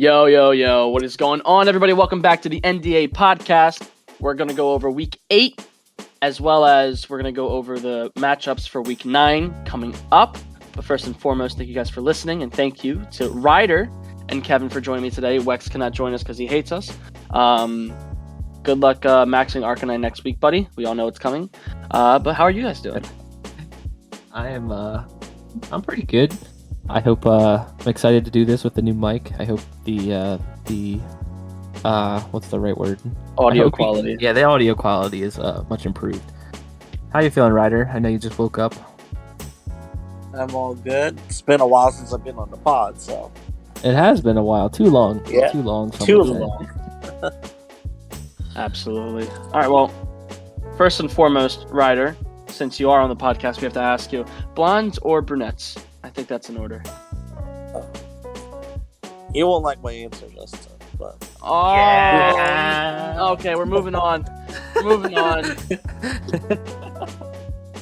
Yo, yo, yo, what is going on, everybody? Welcome back to the NDA Podcast. We're going to go over Week 8, as well as we're going to go over the matchups for Week 9 coming up. But first and foremost, thank you guys for listening, and thank you to Ryder and Kevin for joining me today. Wex cannot join us because he hates us. Good luck maxing Arcanine next week, buddy. We all know it's coming. But how are you guys doing? I'm pretty good. I hope I'm excited to do this with the new mic. I hope the what's the right word? Audio quality. The audio quality is much improved. How you feeling, Ryder? I know you just woke up. I'm all good. It's been a while since I've been on the pod, so. It has been a while. Too long. Yeah. Too long. Too long. Absolutely. All right, well, first and foremost, Ryder, since you are on the podcast, we have to ask you, blondes or brunettes? I think that's in order. You won't like my answer, Justin, but... Oh, yeah. Okay, we're moving on.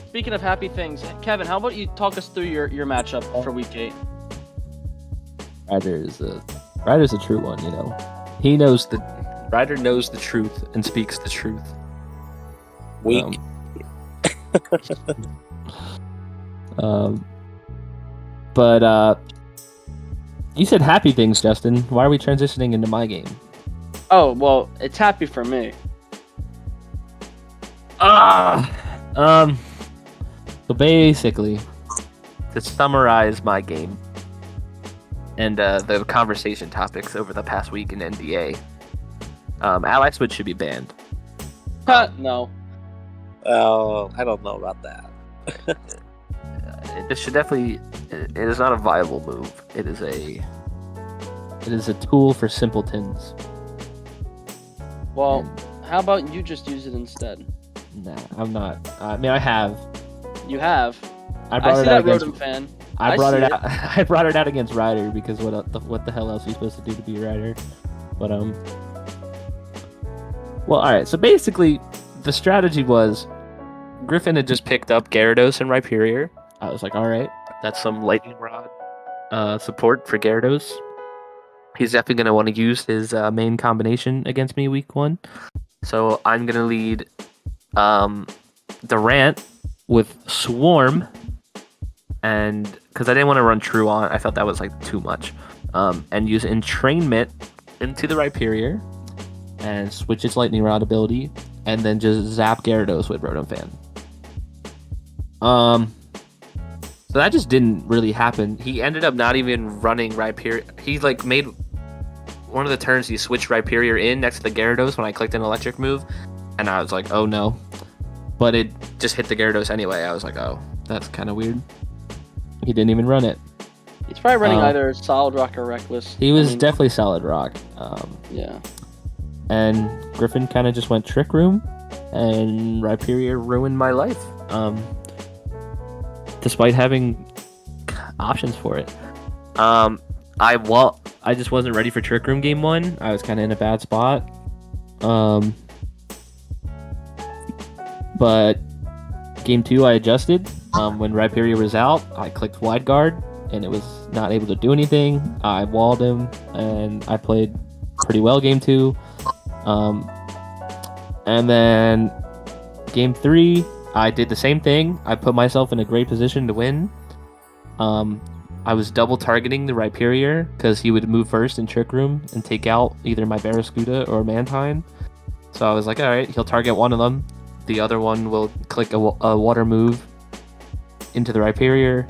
Speaking of happy things, Kevin, how about you talk us through your matchup for Week 8? Ryder's a true one, you know. Ryder knows the truth and speaks the truth. Weak. But you said happy things, Justin. Why are we transitioning into my game? Oh, well, it's happy for me. So basically, to summarize my game and the conversation topics over the past week in NDA, Ally Switch should be banned. No. Oh, I don't know about that. It should definitely. It is not a viable move. It is a tool for simpletons. Well, how about you just use it instead? Nah, I'm not. I mean, I have. You have. I brought see it out that against. Rotom fan. I brought it out. I brought it out against Ryder because what the hell else are you supposed to do to be Ryder? But Well, all right. So basically, the strategy was Griffin had just picked up Gyarados and Rhyperior. I was like, all right, that's some Lightning Rod support for Gyarados. He's definitely going to want to use his main combination against me Week 1. So I'm going to lead Durant with Swarm. And because I didn't want to run True on, I felt that was like too much. And use Entrainment into the Rhyperior and switch its Lightning Rod ability. And then just zap Gyarados with Rotom Fan. So that just didn't really happen. He ended up not even running Rhyperior. He like made one of the turns he switched Rhyperior in next to the Gyarados when I clicked an electric move, and I was like, oh no. But it just hit the Gyarados anyway. I was like, oh, that's kind of weird. He didn't even run it. He's probably running either Solid Rock or Reckless. He was definitely Solid Rock. Yeah. And Griffin kind of just went Trick Room, and Rhyperior ruined my life. Despite having options for it. I just wasn't ready for Trick Room game 1. I was kind of in a bad spot. But game 2 I adjusted. When Rhyperior was out, I clicked Wide Guard, and it was not able to do anything. I walled him, and I played pretty well game 2. And then game 3, I did the same thing. I put myself in a great position to win. I was double targeting the Rhyperior because he would move first in Trick Room and take out either my Barraskewda or Mantine. So I was like, alright, he'll target one of them. The other one will click a water move into the Rhyperior.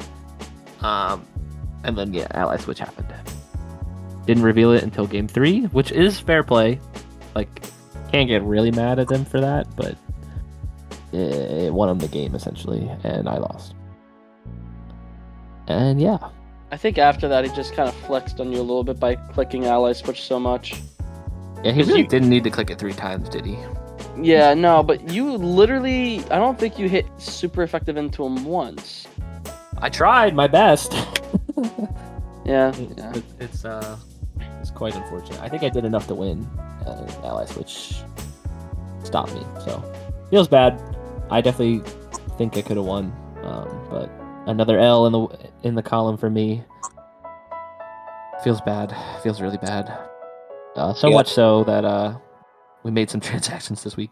And then, Ally Switch happened. Didn't reveal it until game 3, which is fair play. Like, can't get really mad at them for that, but it won him the game, essentially, and I lost. And yeah. I think after that, he just kind of flexed on you a little bit by clicking Ally Switch so much. Yeah, he really didn't need to click it 3 times, did he? Yeah, no, but you literally, I don't think you hit super effective into him once. I tried my best. Yeah. It's quite unfortunate. I think I did enough to win. Ally Switch stopped me, so feels bad. I definitely think I could have won, but another L in the column for me. Feels bad. Feels really bad. So Yeah. much so that we made some transactions this week.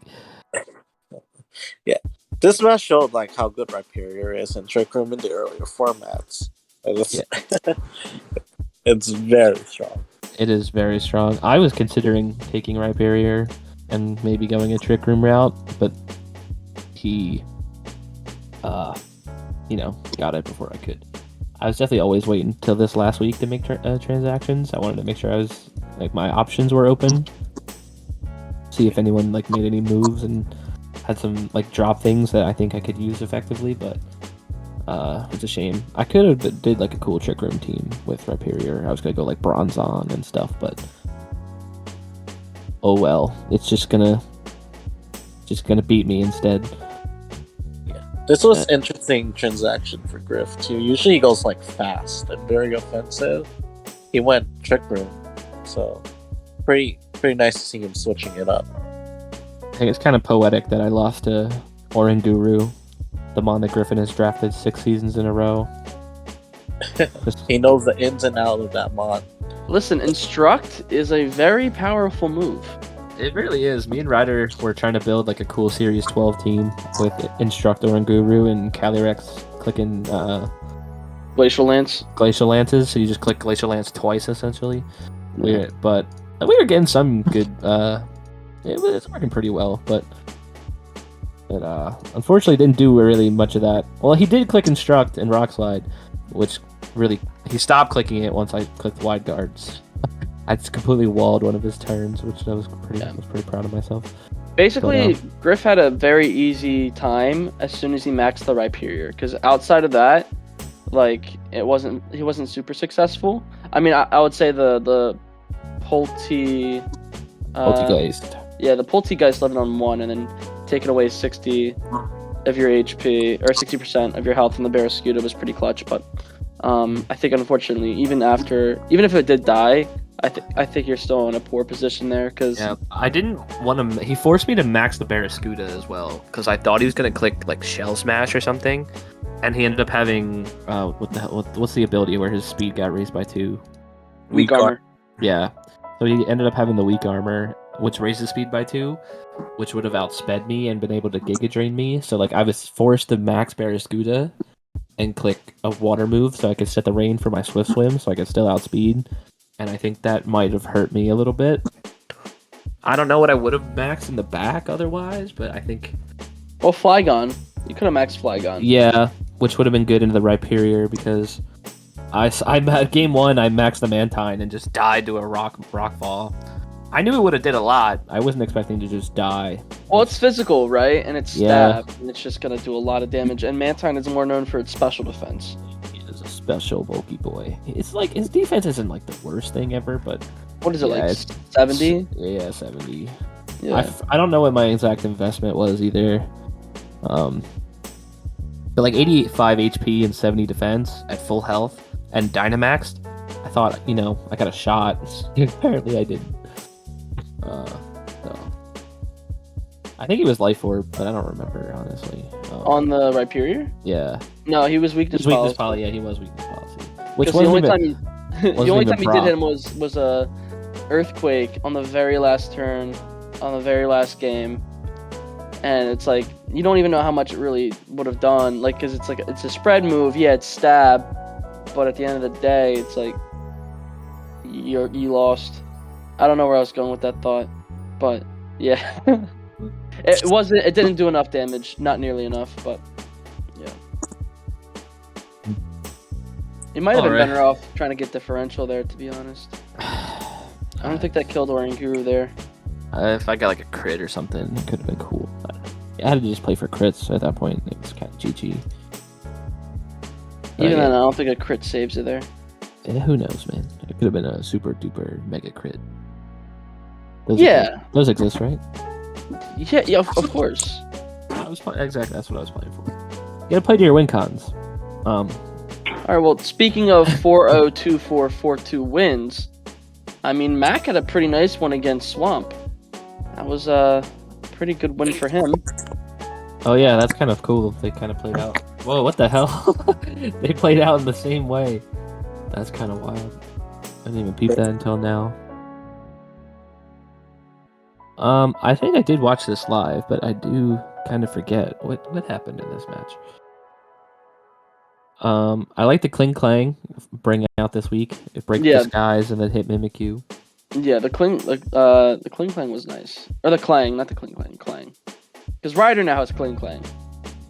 Yeah. This match showed like how good Rhyperior is in Trick Room in the earlier formats. It's very strong. It is very strong. I was considering taking Rhyperior and maybe going a Trick Room route, but he, got it before I could. I was definitely always waiting till this last week to make transactions. I wanted to make sure my options were open. See if anyone made any moves and had some drop things that I think I could use effectively, but it's a shame. I could have did a cool Trick Room team with Rhyperior. I was gonna go Bronzon and stuff, but oh well. It's just gonna beat me instead. This was interesting transaction for Griff too. Usually he goes fast and very offensive. He went Trick Room, so pretty nice to see him switching it up. I think it's kind of poetic that I lost to Oranguru, the mon that Griffin has drafted 6 seasons in a row. He knows the ins and outs of that mon. Listen, Instruct is a very powerful move. It really is. Me and Ryder were trying to build a cool Series 12 team with Instruct Oranguru and Calyrex clicking Glacial Lance. Glacial Lances, so you just click Glacial Lance twice essentially. But we were getting some good. It's working pretty well, but unfortunately didn't do really much of that. Well, he did click Instruct and Rock Slide, which really he stopped clicking it once I clicked Wide Guards. I just completely walled one of his turns, which I was pretty proud of myself. Basically, Griff had a very easy time as soon as he maxed the Rhyperior, because outside of that, he wasn't super successful. I mean, I would say the Poltegeist. Yeah, the Poltegeist living on 1 and then taking away 60 of your HP or 60% of your health from the Barraskewda was pretty clutch. But I think unfortunately, even if it did die, I think you're still in a poor position there because I didn't want to. He forced me to max the Barraskewda as well because I thought he was gonna click Shell Smash or something, and he ended up having what's the ability where his speed got raised by 2? Weak armor. Yeah, so he ended up having the weak armor, which raised his speed by 2, which would have outsped me and been able to Giga Drain me. So I was forced to max Barraskewda and click a water move so I could set the rain for my Swift Swim so I could still outspeed. And I think that might have hurt me a little bit. I don't know what I would have maxed in the back otherwise, but I think... Well, Flygon. You could have maxed Flygon. Yeah, which would have been good into the Rhyperior because I game 1, I maxed the Mantine and just died to a rock fall. I knew it would have did a lot. I wasn't expecting to just die. Well, it's physical, right? And it's stab, and it's just going to do a lot of damage. And Mantine is more known for its special defense. A special bulky boy. It's his defense isn't the worst thing ever, but what is it 70? Yeah, 70. Yeah. I don't know what my exact investment was either. But 85 HP and 70 defense at full health and Dynamaxed, I thought I got a shot. Apparently I didn't. So I think he was Life Orb, but I don't remember honestly. On the Rhyperior? Yeah. No, he was Weakness Policy. Yeah, he was Weakness Policy. Which the only time he did him was a Earthquake on the very last turn, on the very last game, and it's you don't even know how much it really would have done, because it's a spread move. Yeah, it's stab, but at the end of the day, it's you lost. I don't know where I was going with that thought, but yeah. It didn't do enough damage, not nearly enough, but yeah. You might have been better off trying to get differential there, to be honest. I don't think that killed Oranguru there. If I got a crit or something, it could have been cool. But I had to just play for crits at that point. It was kind of GG. Even then, I don't think a crit saves it there. Yeah, who knows, man? It could have been a super duper mega crit. Those exist, right? Yeah, of course. Exactly, that's what I was playing for. You gotta play to your win cons. Alright, well, speaking of 4-0-2-4-4-2 wins, I mean, Mac had a pretty nice one against Swamp. That was a pretty good win for him. Oh yeah, that's kind of cool. They kind of played out. Whoa, what the hell? They played out in the same way. That's kind of wild. I didn't even peep that until now. I think I did watch this live, but I do kind of forget what happened in this match. I like the Kling Clang bring out this week. It breaks Yeah. disguise and then hit Mimikyu. Yeah, the Kling Clang was nice. Or the Clang, not the Kling Clang, Clang. Because Ryder now has Kling Clang.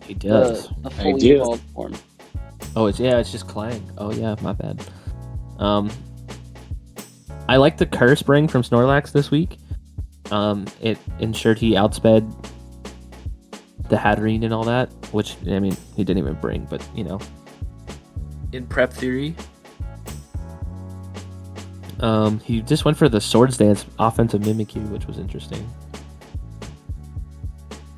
He does. The fully evolved form. Oh, it's just Clang. Oh yeah, my bad. I like the Curse bring from Snorlax this week. It ensured he outsped the Hatterene and all that, which, I mean, he didn't even bring, but, you know. In prep theory, he just went for the Swords Dance offensive Mimikyu, which was interesting.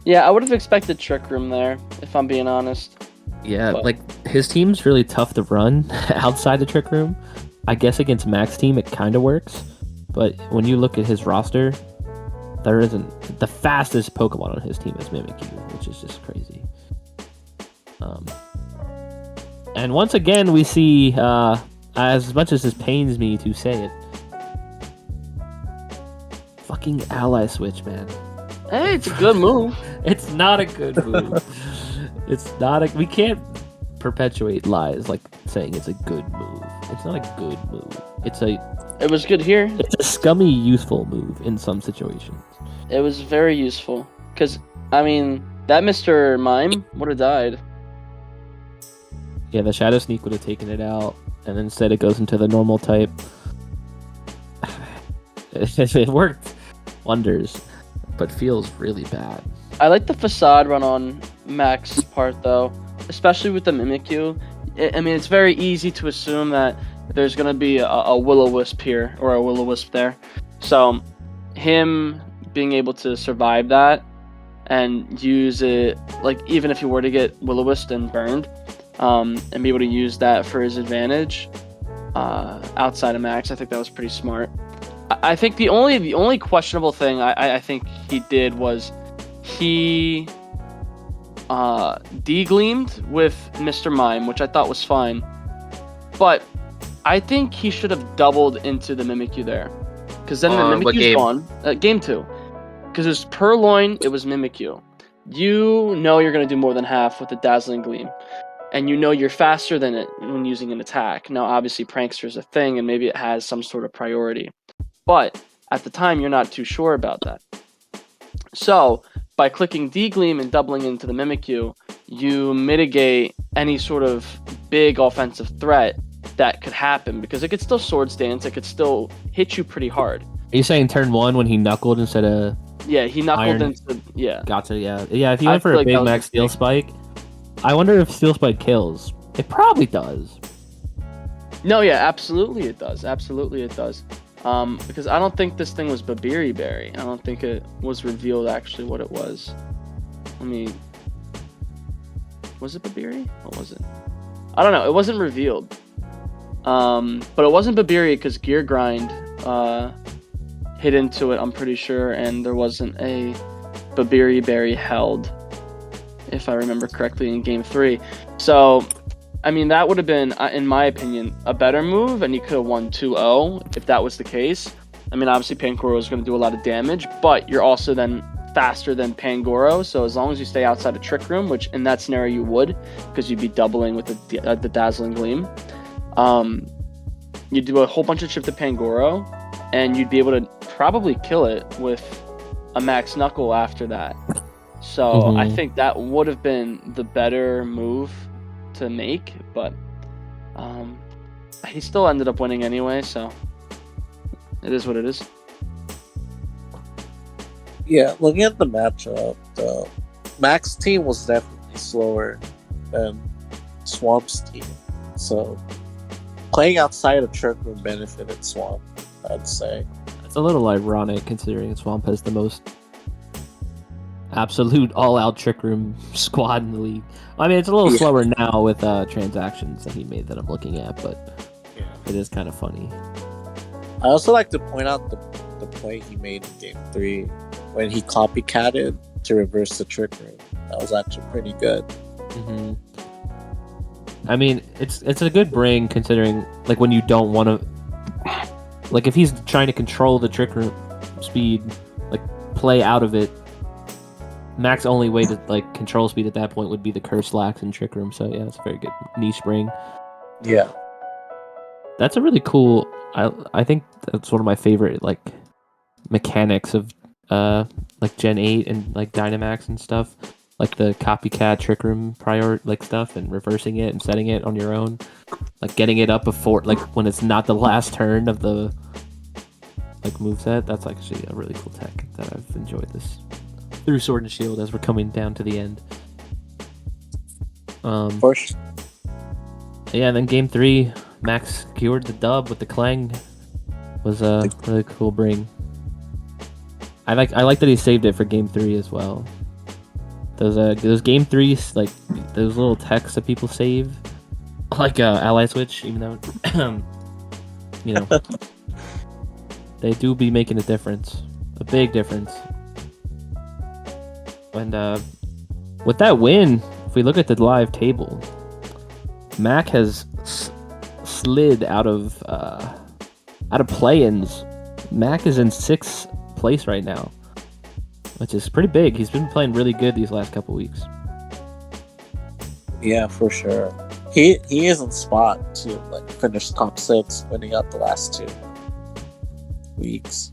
Yeah, I would have expected Trick Room there, if I'm being honest. Yeah, like, his team's really tough to run outside the Trick Room. I guess against Mac's team, it kind of works, but when you look at his roster, there isn't the fastest Pokemon on his team is Mimikyu, which is just crazy. And once again, we see, as much as this pains me to say it, fucking Ally Switch, man. Hey, it's a good move. It's not a good move. We can't perpetuate lies like saying it's a good move. It's not a good move. It was good here. It's a scummy, useful move in some situations. It was very useful. Because, I mean, that Mr. Mime would have died. Yeah, the Shadow Sneak would have taken it out, and instead it goes into the normal type. It worked wonders, but feels really bad. I like the facade run on Mac's part, though. Especially with the Mimikyu. I mean, it's very easy to assume that there's going to be a Will-O-Wisp here, or a Will-O-Wisp there. So, him being able to survive that, and use it, like, even if he were to get Will-O-Wisp and burned, and be able to use that for his advantage, outside of Max, I think that was pretty smart. I think the only questionable thing I think he did was he de-gleamed with Mr. Mime, which I thought was fine. But I think he should have doubled into the Mimikyu there. Because then the Mimikyu's gone. Game 2. Because it was Purloin, it was Mimikyu. You know you're going to do more than half with the Dazzling Gleam. And you know you're faster than it when using an attack. Now, obviously, Prankster's a thing, and maybe it has some sort of priority. But at the time, you're not too sure about that. So, by clicking D-Gleam and doubling into the Mimikyu, you mitigate any sort of big offensive threat that could happen, because it could still Swords Dance, it could still hit you pretty hard. Are you saying turn 1 when he knuckled instead of... Yeah, he knuckled Iron? into... Yeah. Gotcha, yeah. Yeah, if he went for a Big Max Steel Spike, I wonder if Steel Spike kills. It probably does. No, yeah, absolutely it does. Absolutely it does. Because I don't think this thing was Babiri Berry. I don't think it was revealed actually what it was. Was it Babiri? What was it? I don't know. It wasn't revealed. But it wasn't Babiri because Gear Grind hit into it, I'm pretty sure, and there wasn't a Babiri Berry held, if I remember correctly, in Game 3. So, I mean, that would have been, in my opinion, a better move, and you could have won 2-0 if that was the case. I mean, obviously, Pangoro is going to do a lot of damage, but you're also then faster than Pangoro, so as long as you stay outside of Trick Room, which in that scenario you would, because you'd be doubling with the Dazzling Gleam, you'd do a whole bunch of chip to Pangoro, and you'd be able to probably kill it with a Max Knuckle after that. So I think that would have been the better move to make, but he still ended up winning anyway, so it is what it is. Yeah, looking at the matchup, the Max team was definitely slower than Swamp's team, so playing outside of Trick Room benefited Swamp, I'd say. It's a little ironic considering Swamp has the most absolute all-out Trick Room squad in the league. I mean, it's a little slower now with transactions that he made that I'm looking at, but it is kind of funny. I also like to point out the play he made in Game 3 when he copycatted to reverse the Trick Room. That was actually pretty good. Mm-hmm. I mean, it's a good bring considering, like, when you don't want to... Like if he's trying to control the Trick Room speed, like play out of it, Mac's only way to like control speed at that point would be the Curse Lax and Trick Room. So yeah, that's a very good niche bring. Yeah. That's a really cool. I think that's one of my favorite like mechanics of like Gen 8 and like Dynamax and stuff. Like the copycat Trick Room prior like stuff and reversing it and setting it on your own. Like getting it up before like when it's not the last turn of the like moveset. That's actually a really cool tech that I've enjoyed this through Sword and Shield as we're coming down to the end. For sure. Yeah, and then game 3, Max secured the dub with the Clang. Was a really cool bring. I like that he saved it for game 3 as well. Those game 3s, like those little texts that people save, like Ally Switch, even though you know they do be making a difference, a big difference. And with that win, if we look at the live table, Mac has slid out of play-ins. Mac is in 6th place right now, which is pretty big. He's been playing really good these last couple weeks. Yeah, for sure. He is in spot to like finish top 6, winning out the last 2 weeks.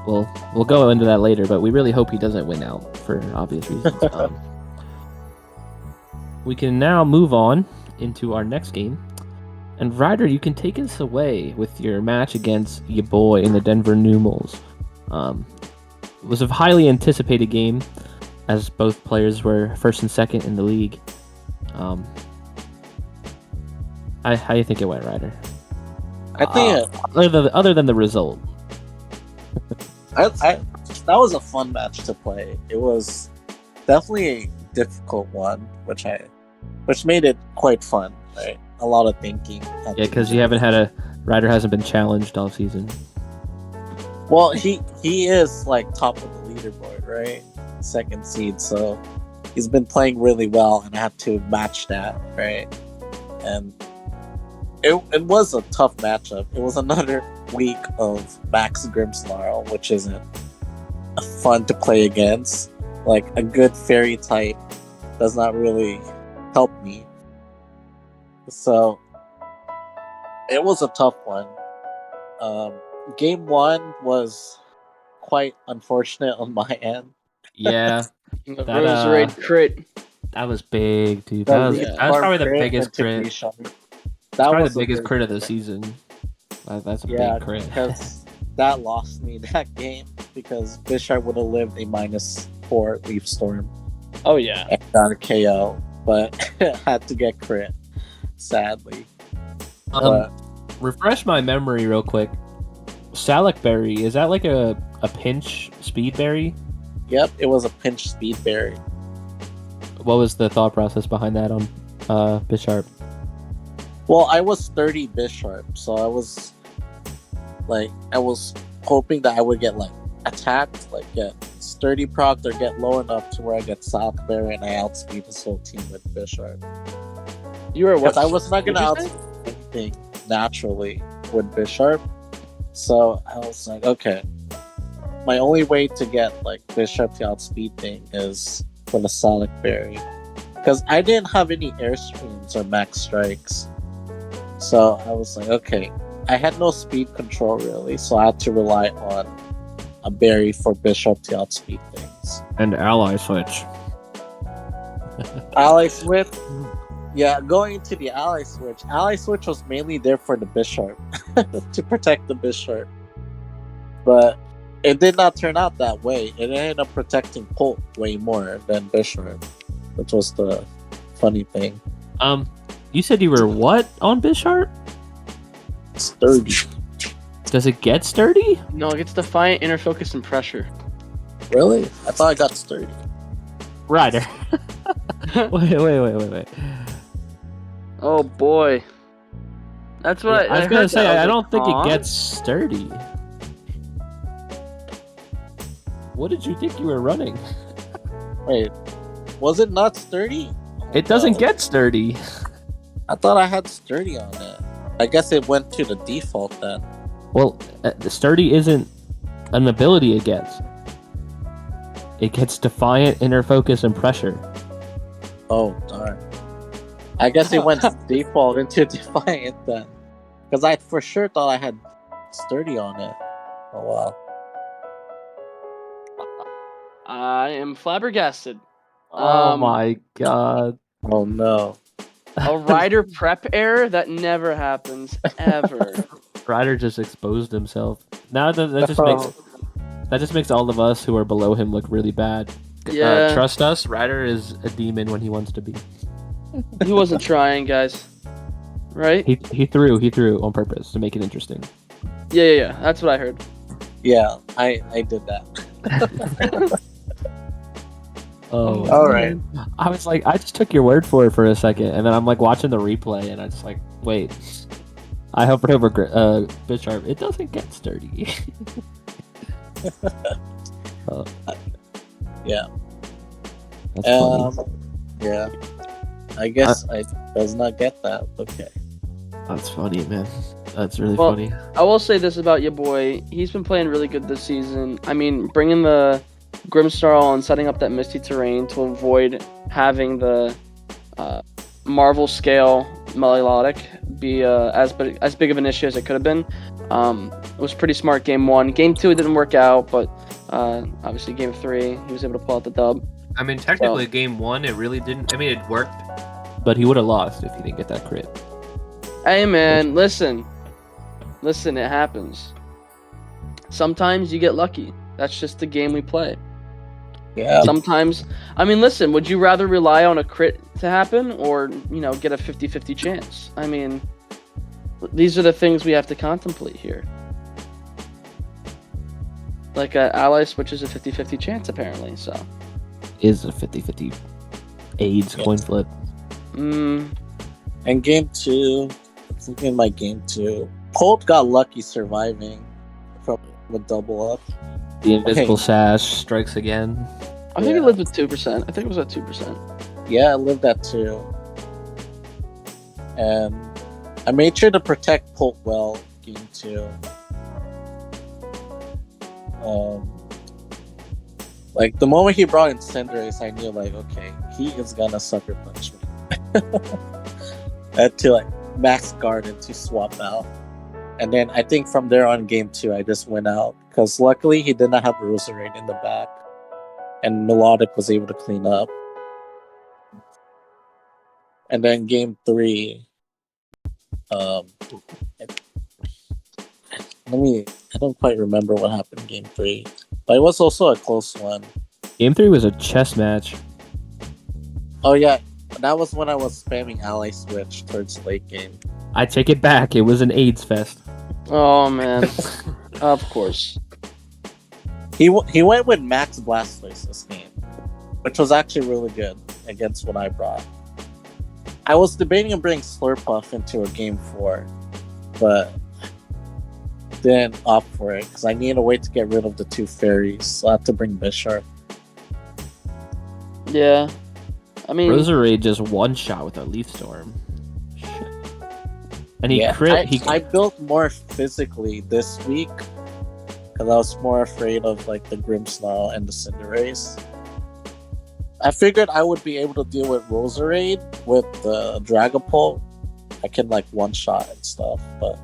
Well, we'll go into that later, but we really hope he doesn't win out for obvious reasons. We can now move on into our next game. And Ryder, you can take us away with your match against your boy in the Denver Numals. It was a highly anticipated game, as both players were first and second in the league. How do you think it went, Ryder? I think other than the result. that was a fun match to play. It was definitely a difficult one, which made it quite fun, right? A lot of thinking. Yeah, because Ryder hasn't been challenged all season. Well, he is like top of the leaderboard, right? 2nd seed, so he's been playing really well, and I had to match that, right? And it was a tough matchup. It was another week of Max Grimmsnarl, which isn't fun to play against. Like a good fairy type does not really help me. So it was a tough one. Game 1 was quite unfortunate on my end. Yeah. The Roserade crit. That was big, dude. That was probably the biggest crit. That was the biggest crit of the season. That's a big crit. Because that lost me that game, because Bisharp would have lived a -4 Leaf Storm. Oh yeah. And got a KO, but had to get crit, sadly. Refresh my memory real quick. Salak Berry, is that like a pinch speed berry? Yep, it was a pinch speed berry. What was the thought process behind that on Bisharp? Well, I was 30 Bisharp, so I was hoping that I would get like attacked, like get sturdy proc or get low enough to where I get Salak Berry and I outspeed this whole team with Bisharp. You were what? I was not gonna outspeed anything naturally with Bisharp. So I was like, okay, my only way to get like Bisharp to outspeed thing is with a Salak Berry, because I didn't have any airstreams or max strikes. So I was like, okay, I had no speed control really, so I had to rely on a berry for Bisharp to outspeed things. And Ally Switch. Ally Switch? Yeah, going into the Ally Switch was mainly there for the Bisharp, to protect the Bisharp. But it did not turn out that way. It ended up protecting Polt way more than Bisharp, which was the funny thing. You said you were what on Bisharp? Sturdy. Does it get sturdy? No, it gets Defiant, Inner Focus, and Pressure. Really? I thought I got sturdy. Ryder. Wait. Oh boy. That's what I was gonna say. I don't think "Aw." it gets sturdy. What did you think you were running? Wait, was it not sturdy? It doesn't get sturdy. I thought I had sturdy on it. I guess it went to the default then. Well, sturdy isn't an ability it gets. It gets defiant, inner focus, and pressure. Oh darn! I guess it went default into defiant then, because I for sure thought I had sturdy on it. Oh wow! I am flabbergasted. Oh my god! Oh no! A rider prep error? That never happens, ever. Ryder just exposed himself. Now that just makes all of us who are below him look really bad. Yeah. Trust us, Ryder is a demon when he wants to be. He wasn't trying, guys. Right? He threw on purpose to make it interesting. Yeah. That's what I heard. Yeah, I did that. Oh, all right. I was like, I just took your word for it for a second, and then I'm like watching the replay, and I just like, wait. I hovered over Bisharp. It doesn't get sturdy. Yeah. That's funny. Yeah. I guess I does not get that. Okay. That's funny, man. That's really Well, funny. I will say this about your boy. He's been playing really good this season. I mean, bringing the Grimmsnarl and setting up that Misty Terrain to avoid having the Marvel scale Melodic be as big of an issue as it could have been. It was pretty smart game 1. Game 2 it didn't work out, but obviously game 3 he was able to pull out the dub. I mean, technically, game 1 it really didn't. I mean, it worked, but he would have lost if he didn't get that crit. Hey man, listen, it happens. Sometimes you get lucky. That's just the game we play. Yeah. Sometimes, I mean, listen, would you rather rely on a crit to happen or, get a 50-50 chance? I mean, these are the things we have to contemplate here. Like, ally switch is a 50-50 chance, apparently, so. Is a 50-50 AIDS coin flip. And game 2, in my game 2, Colt got lucky surviving from a double up. The invisible sash strikes again. I think it lived with 2%. I think it was at 2%. Yeah, I lived at 2. And I made sure to protect Colt well game 2. Like, the moment he brought in Cinderace, I knew, like, okay, he is gonna sucker punch me. I had to, like, max guard and to swap out. And then I think from there on game 2, I just went out. Because luckily, he did not have Roserade in the back. And Melodic was able to clean up. And then game 3... I don't quite remember what happened in game 3. But it was also a close one. Game 3 was a chess match. Oh yeah, that was when I was spamming ally switch towards late game. I take it back. It was an AIDS fest. Oh, man. Of course. He went with Max Blastoise this game, which was actually really good against what I brought. I was debating on bringing Slurpuff into a game 4, but didn't opt for it because I needed a way to get rid of the 2 fairies, so I had to bring Bisharp. Yeah. I mean... Roserade just one shot with a Leaf Storm. And he crit. I built more physically this week because I was more afraid of like the Grimmsnarl and the Cinderace. I figured I would be able to deal with Roserade with the Dragapult. I can like one shot and stuff, but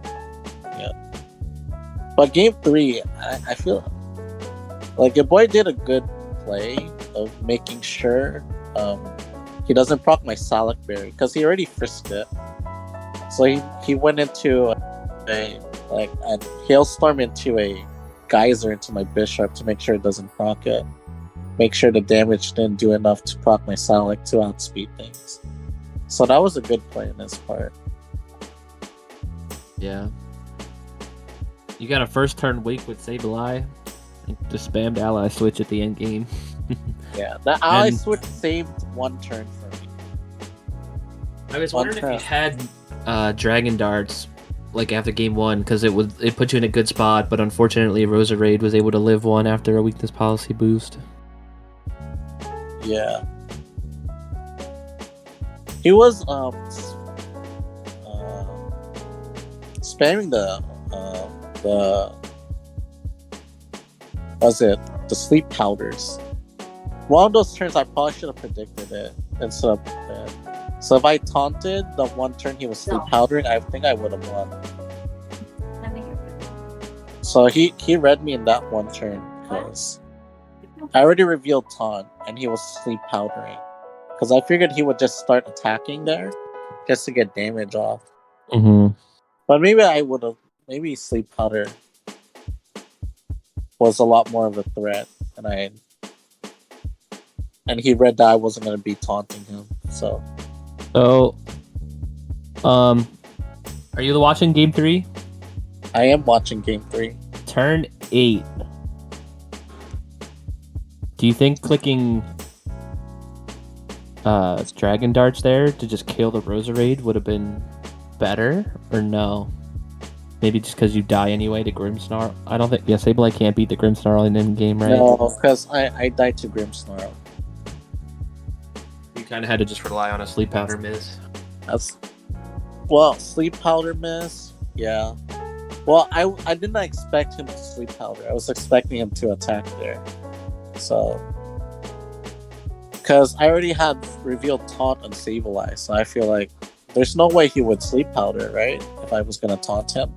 yeah. But game 3, I feel like your boy did a good play of making sure he doesn't proc my Salak Berry because he already frisked it. So he went into a hailstorm into a geyser into my Bisharp to make sure it doesn't proc it. Make sure the damage didn't do enough to proc my Salak to outspeed things. So that was a good play in this part. Yeah. You got a first turn weak with Sableye. Just spammed ally switch at the end game. Yeah, the ally switch saved one turn for me. I was wondering if you had Dragon Darts like after game 1 because it put you in a good spot, but unfortunately Roserade was able to live one after a weakness policy boost. Yeah. He was spamming the the the sleep powders. One of those turns I probably should have predicted it instead of it. So if I taunted the one turn he was sleep powdering, I think I would have won. So he read me in that one turn because I already revealed taunt and he was sleep powdering. Because I figured he would just start attacking there just to get damage off. Mm-hmm. But maybe I would have. Maybe sleep powder was a lot more of a threat, and he read that I wasn't going to be taunting him. So, are you watching Game 3? I am watching Game 3. Turn 8. Do you think clicking Dragon Darts there to just kill the Roserade would have been better, or no? Maybe just because you die anyway to Grimmsnarl. I don't think... Yeah, Sableye can't beat the Grimmsnarl in in-game, right? No, because I died to Grimmsnarl. You kind of had to just rely on a Sleep Powder miss. Sleep Powder miss, yeah. Well, I didn't expect him to Sleep Powder. I was expecting him to attack there. So... Because I already had revealed taunt on Sableye, so I feel like there's no way he would Sleep Powder, right? If I was going to taunt him.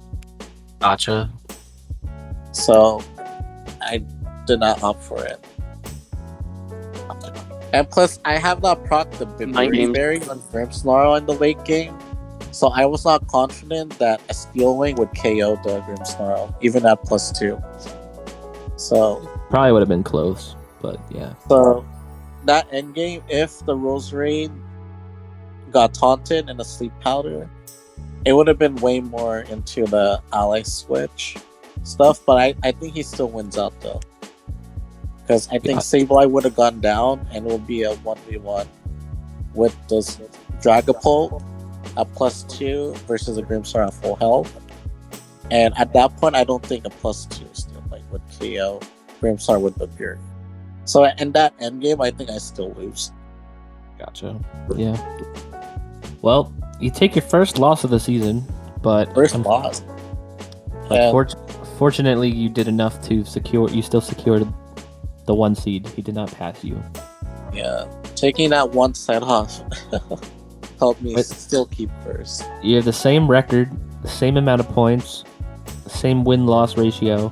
Gotcha. So, I did not opt for it. And plus, I have not procced the Berry on Grimmsnarl in the late game, so I was not confident that a Steel Wing would KO the Grimmsnarl, even at +2. So... Probably would have been close, but yeah. So, that endgame, if the Roserade got taunted in a Sleep Powder, it would have been way more into the ally switch stuff, but I think he still wins out though. Because I think Sableye would have gone down and it would be a 1v1 with this Dragapult at +2 versus a Grimmsnarl at full health. And at that point, I don't think a +2 still would KO Grimmsnarl with the Fury. So in that endgame, I think I still lose. Gotcha. Yeah. Well, you take your first loss of the season, but loss. Fortunately, you did enough to secure. You still secured the 1 seed. He did not pass you. Yeah, taking that one set off helped me still keep first. You have the same record, the same amount of points, the same win-loss ratio,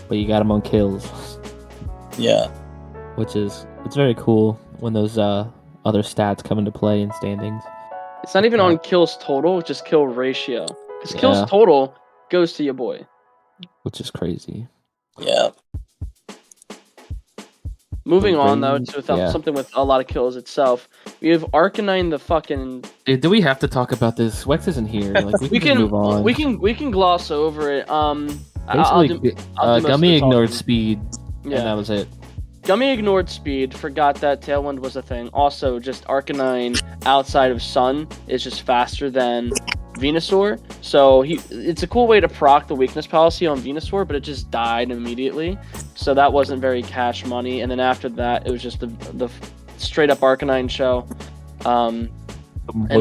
but you got him on kills. Yeah, it's very cool when those other stats come into play in standings. It's not even on kills total, just kill ratio. Because kills total goes to your boy. Which is crazy. Yeah. Moving on, though, to something with a lot of kills itself. We have Arcanine the fucking... Dude, do we have to talk about this? Wex isn't here. Like, we can move on. We can gloss over it. Basically, Gummy ignored speed, and that was it. Gummy ignored speed, forgot that Tailwind was a thing. Also, just Arcanine outside of Sun is just faster than Venusaur. So it's a cool way to proc the weakness policy on Venusaur, but it just died immediately. So that wasn't very cash money. And then after that, it was just the straight up Arcanine show. And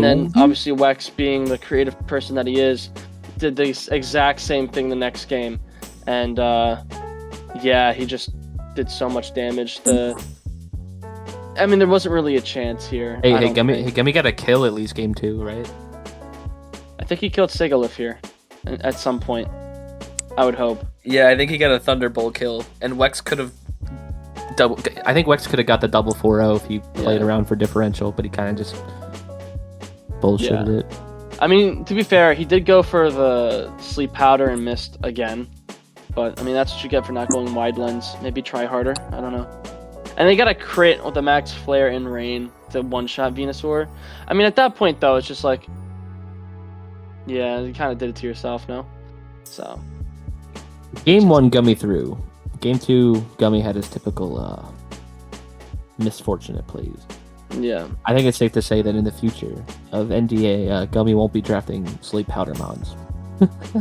then obviously Wex, being the creative person that he is, did the exact same thing the next game. And he just did so much damage. There wasn't really a chance here. Hey, Gummy got a kill at least game 2, right? I think he killed Sigalith here at some point. I would hope. Yeah, I think he got a Thunderbolt kill, and Wex could have I think Wex could have got the double 4-0 if he played around for differential, but he kind of just bullshitted it. I mean, to be fair, he did go for the Sleep Powder and missed again. But, that's what you get for not going wide lens. Maybe try harder. I don't know. And they got a crit with the Max Flare in Rain to one-shot Venusaur. At that point, though, it's just like... Yeah, you kind of did it to yourself, no? So... Game 1, Gummy threw. Game 2, Gummy had his typical misfortunate plays. Yeah. I think it's safe to say that in the future of NDA, Gummy won't be drafting Sleep Powder mods.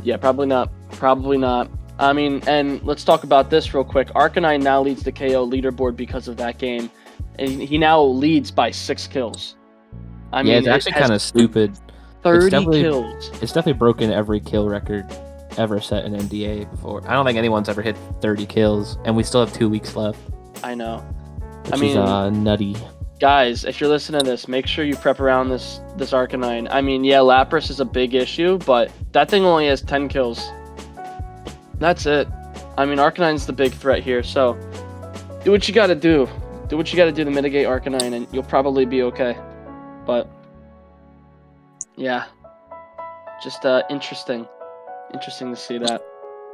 Yeah, probably not. Probably not. And let's talk about this real quick. Arcanine now leads the KO leaderboard because of that game. And he now leads by 6 kills. It's actually kind of stupid. 30 kills. It's definitely broken every kill record ever set an NDA before. I don't think anyone's ever hit 30 kills, and we still have 2 weeks left. I know. Which is nutty. Guys, if you're listening to this, make sure you prep around this Arcanine. I mean, yeah, Lapras is a big issue, but that thing only has 10 kills. That's it. I mean, Arcanine's the big threat here, so do what you gotta do. Do what you gotta do to mitigate Arcanine, and you'll probably be okay. But, yeah. Just interesting. Interesting to see that.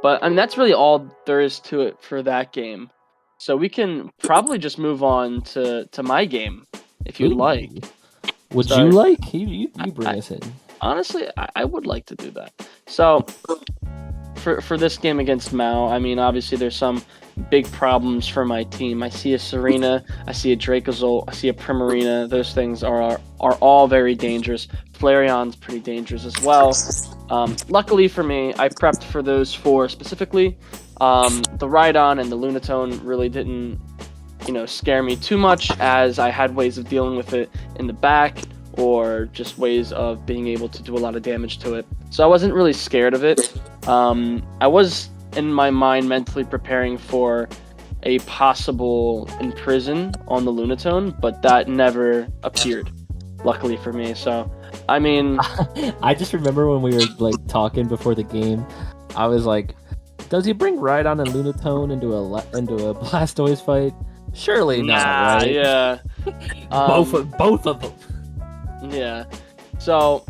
But, I mean, that's really all there is to it for that game. So we can probably just move on to my game, if you'd like. Would you like? You bring us in. Honestly, I would like to do that. So, for this game against Mao, I mean, obviously there's some big problems for my team. I see a Serena, I see a Dracozolt, I see a Primarina. Those things are all very dangerous. Flareon's pretty dangerous as well. Luckily for me, I prepped for those 4 specifically. The Rhydon and the Lunatone really didn't, scare me too much, as I had ways of dealing with it in the back, or just ways of being able to do a lot of damage to it. So I wasn't really scared of it. I was, in my mind, mentally preparing for a possible imprison on the Lunatone, but that never appeared, luckily for me. So, I mean... I just remember when we were, talking before the game, I was like, does he bring Rhydon and Lunatone into a Blastoise fight? Surely not, right? Yeah. Both of them. Yeah. So,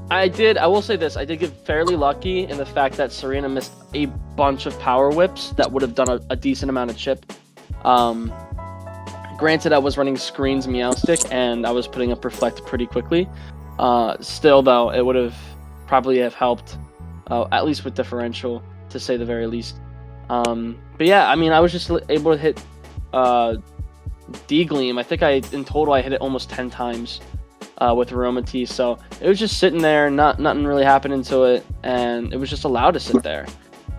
I will say this, I did get fairly lucky in the fact that Serena missed a bunch of power whips that would have done a decent amount of chip. Granted, I was running Screen's Meowstic, and I was putting up Reflect pretty quickly. Still, though, it would have probably have helped, at least with differential, to say the very least. But yeah, I mean, I was just able to hit D-Gleam. I think in total I hit it almost 10 times with Aromatisse. So it was just sitting there, nothing really happening to it, and it was just allowed to sit there.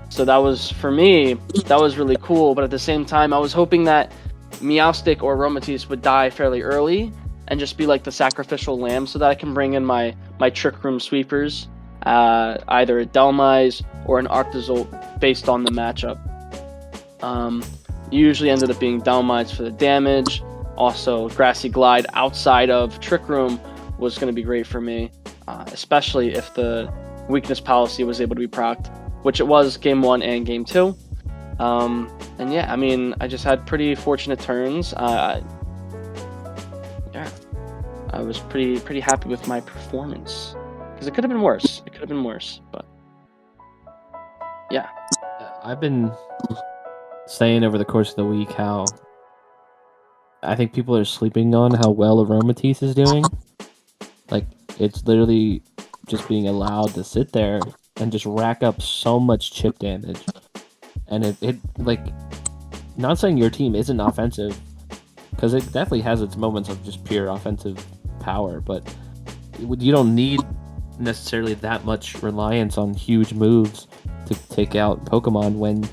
So that was, for me, that was really cool. But at the same time, I was hoping that Meowstic or Aromatisse would die fairly early and just be like the sacrificial lamb, so that I can bring in my Trick Room sweepers, either a Delmise or an Arctozolt based on the matchup. Usually ended up being Delmise for the damage. Also, Grassy Glide outside of Trick Room was going to be great for me, especially if the weakness policy was able to be procced, which it was game 1 and game 2. And yeah, I mean, I just had pretty fortunate turns. Yeah, I was pretty happy with my performance, because it could have been worse. But yeah. I've been saying over the course of the week how I think people are sleeping on how well Aromatisse is doing. Like, it's literally just being allowed to sit there and just rack up so much chip damage. And it not saying your team isn't offensive, because it definitely has its moments of just pure offensive power, but you don't need necessarily that much reliance on huge moves to take out Pokemon when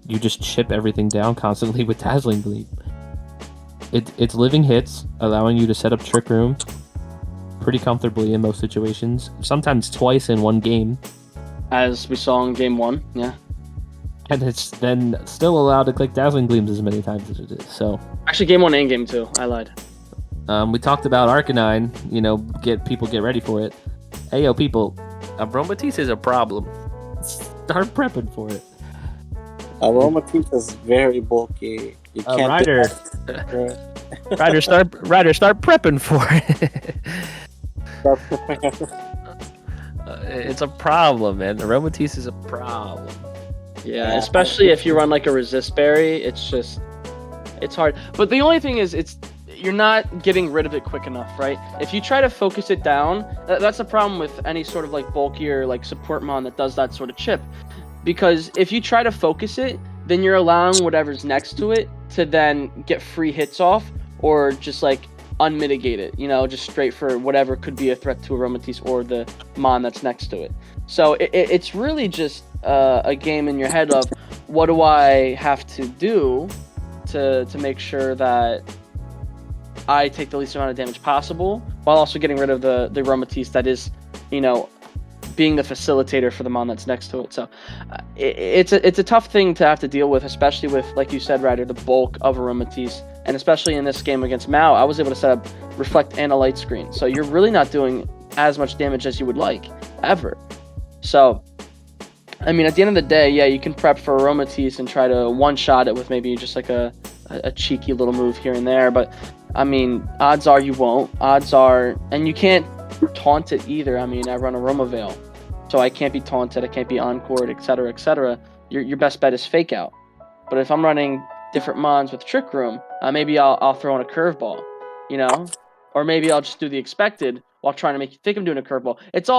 you just chip everything down constantly with Dazzling Gleam. It's living hits, allowing you to set up Trick Room pretty comfortably in most situations, sometimes twice in one game. As we saw in game 1, yeah. And it's then still allowed to click Dazzling Gleams as many times as it is. So actually, game 1 and game 2, I lied. We talked about Arcanine, get ready for it. Hey, yo, people, Aromatisse is a problem. Start prepping for it. Aromatisse is very bulky. You can't Ryder, start prepping for it. It's a problem, man. Aromatisse is a problem. Yeah, especially if you run like a resist berry, it's hard. But the only thing is, you're not getting rid of it quick enough, right? If you try to focus it down, that's the problem with any sort of like bulkier like support mon that does that sort of chip. Because if you try to focus it, then you're allowing whatever's next to it to then get free hits off, or just like unmitigate it, just straight for whatever could be a threat to Aromatisse or the mon that's next to it. So it's really just a game in your head of, what do I have to do to make sure that I take the least amount of damage possible, while also getting rid of the Aromatisse that is, being the facilitator for the mon that's next to it. So it's a tough thing to have to deal with, especially with, like you said, Ryder, the bulk of Aromatisse. And especially in this game against Mao, I was able to set up Reflect and a Light Screen. So you're really not doing as much damage as you would like, ever. So, I mean, at the end of the day, yeah, you can prep for Aromatisse and try to one-shot it with maybe just like a cheeky little move here and there. But, I mean, odds are you won't. Odds are... And you can't taunt it either. I mean, I run Aroma Veil, so I can't be taunted, I can't be encored, etc., etc. Your best bet is Fake Out. But if I'm running different mons with Trick Room, maybe I'll throw in a curveball, you know, or maybe I'll just do the expected while trying to make you think I'm doing a curveball. It's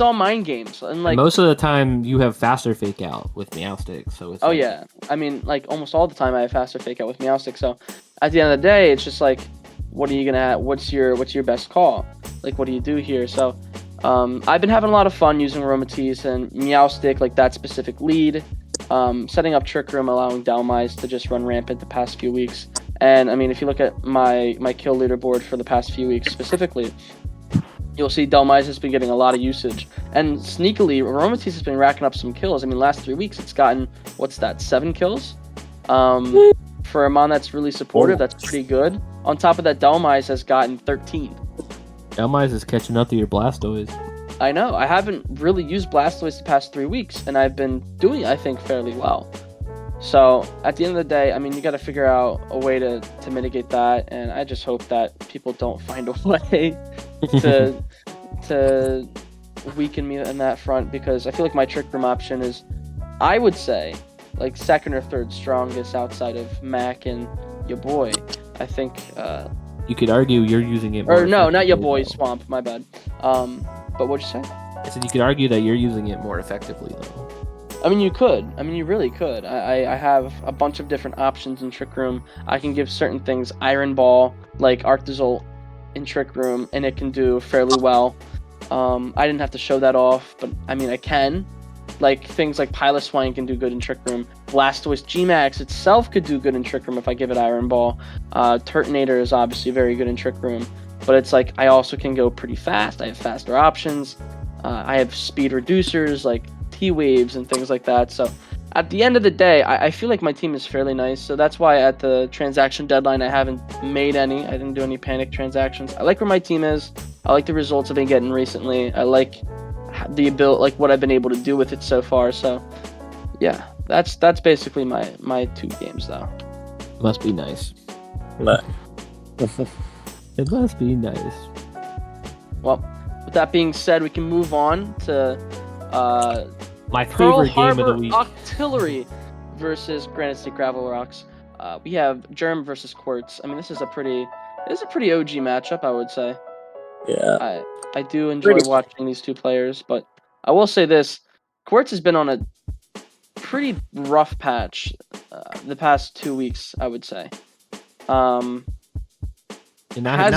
all mind games, and like most of the time you have faster Fake Out with Meowstic, so it's yeah, I mean, like almost all the time I have faster Fake Out with Meowstic. So at the end of the day, it's just like, what are you gonna have? What's your best call? Like, what do you do here? So I've been having a lot of fun using Aromatisse and Meowstic, like that specific lead. Setting up Trick Room, allowing Dhelmise to just run rampant the past few weeks. And I mean, if you look at my kill leaderboard for the past few weeks specifically, you'll see Dhelmise has been getting a lot of usage. And sneakily, Aromatisse has been racking up some kills. I mean, last 3 weeks, it's gotten, 7 kills? For a mon that's really supportive, that's pretty good. On top of that, Dhelmise has gotten 13. Dhelmise is catching up to your Blastoise. I know. I haven't really used Blastoise the past 3 weeks, and I've been doing, I think, fairly well. So, at the end of the day, I mean, you got to figure out a way to mitigate that, and I just hope that people don't find a way to weaken me in that front, because I feel like my Trick Room option is, I would say, like second or third strongest outside of Mac and your boy. I think... you could argue you're using it more. Or no, not your boy, Swamp, my bad. But what'd you say? I said you could argue that you're using it more effectively, though. I mean, you could. I mean, you really could. I have a bunch of different options in Trick Room. I can give certain things Iron Ball, like Arctozolt in Trick Room, and it can do fairly well. I didn't have to show that off, but I mean, I can. Like, things like Piloswine can do good in Trick Room. Blastoise G-Max itself could do good in Trick Room if I give it Iron Ball. Turtonator is obviously very good in Trick Room. But it's like, I also can go pretty fast. I have faster options. I have speed reducers, like T-Waves and things like that. So, at the end of the day, I feel like my team is fairly nice. So that's why at the transaction deadline, I haven't made any. I didn't do any panic transactions. I like where my team is. I like the results I've been getting recently. I like the ability, like what I've been able to do with it so far. So, yeah, that's basically my 2 games, though. Must be nice. No. It must be nice. Well, with that being said, we can move on to my Pearl favorite game of the Harbor week. Octillery versus Granite State Gravel Rocks. We have Germ versus Quartz. I mean, this is a pretty OG matchup, I would say. Yeah. I do enjoy watching these 2 players, but I will say this: Quartz has been on a pretty rough patch the past 2 weeks, I would say. Not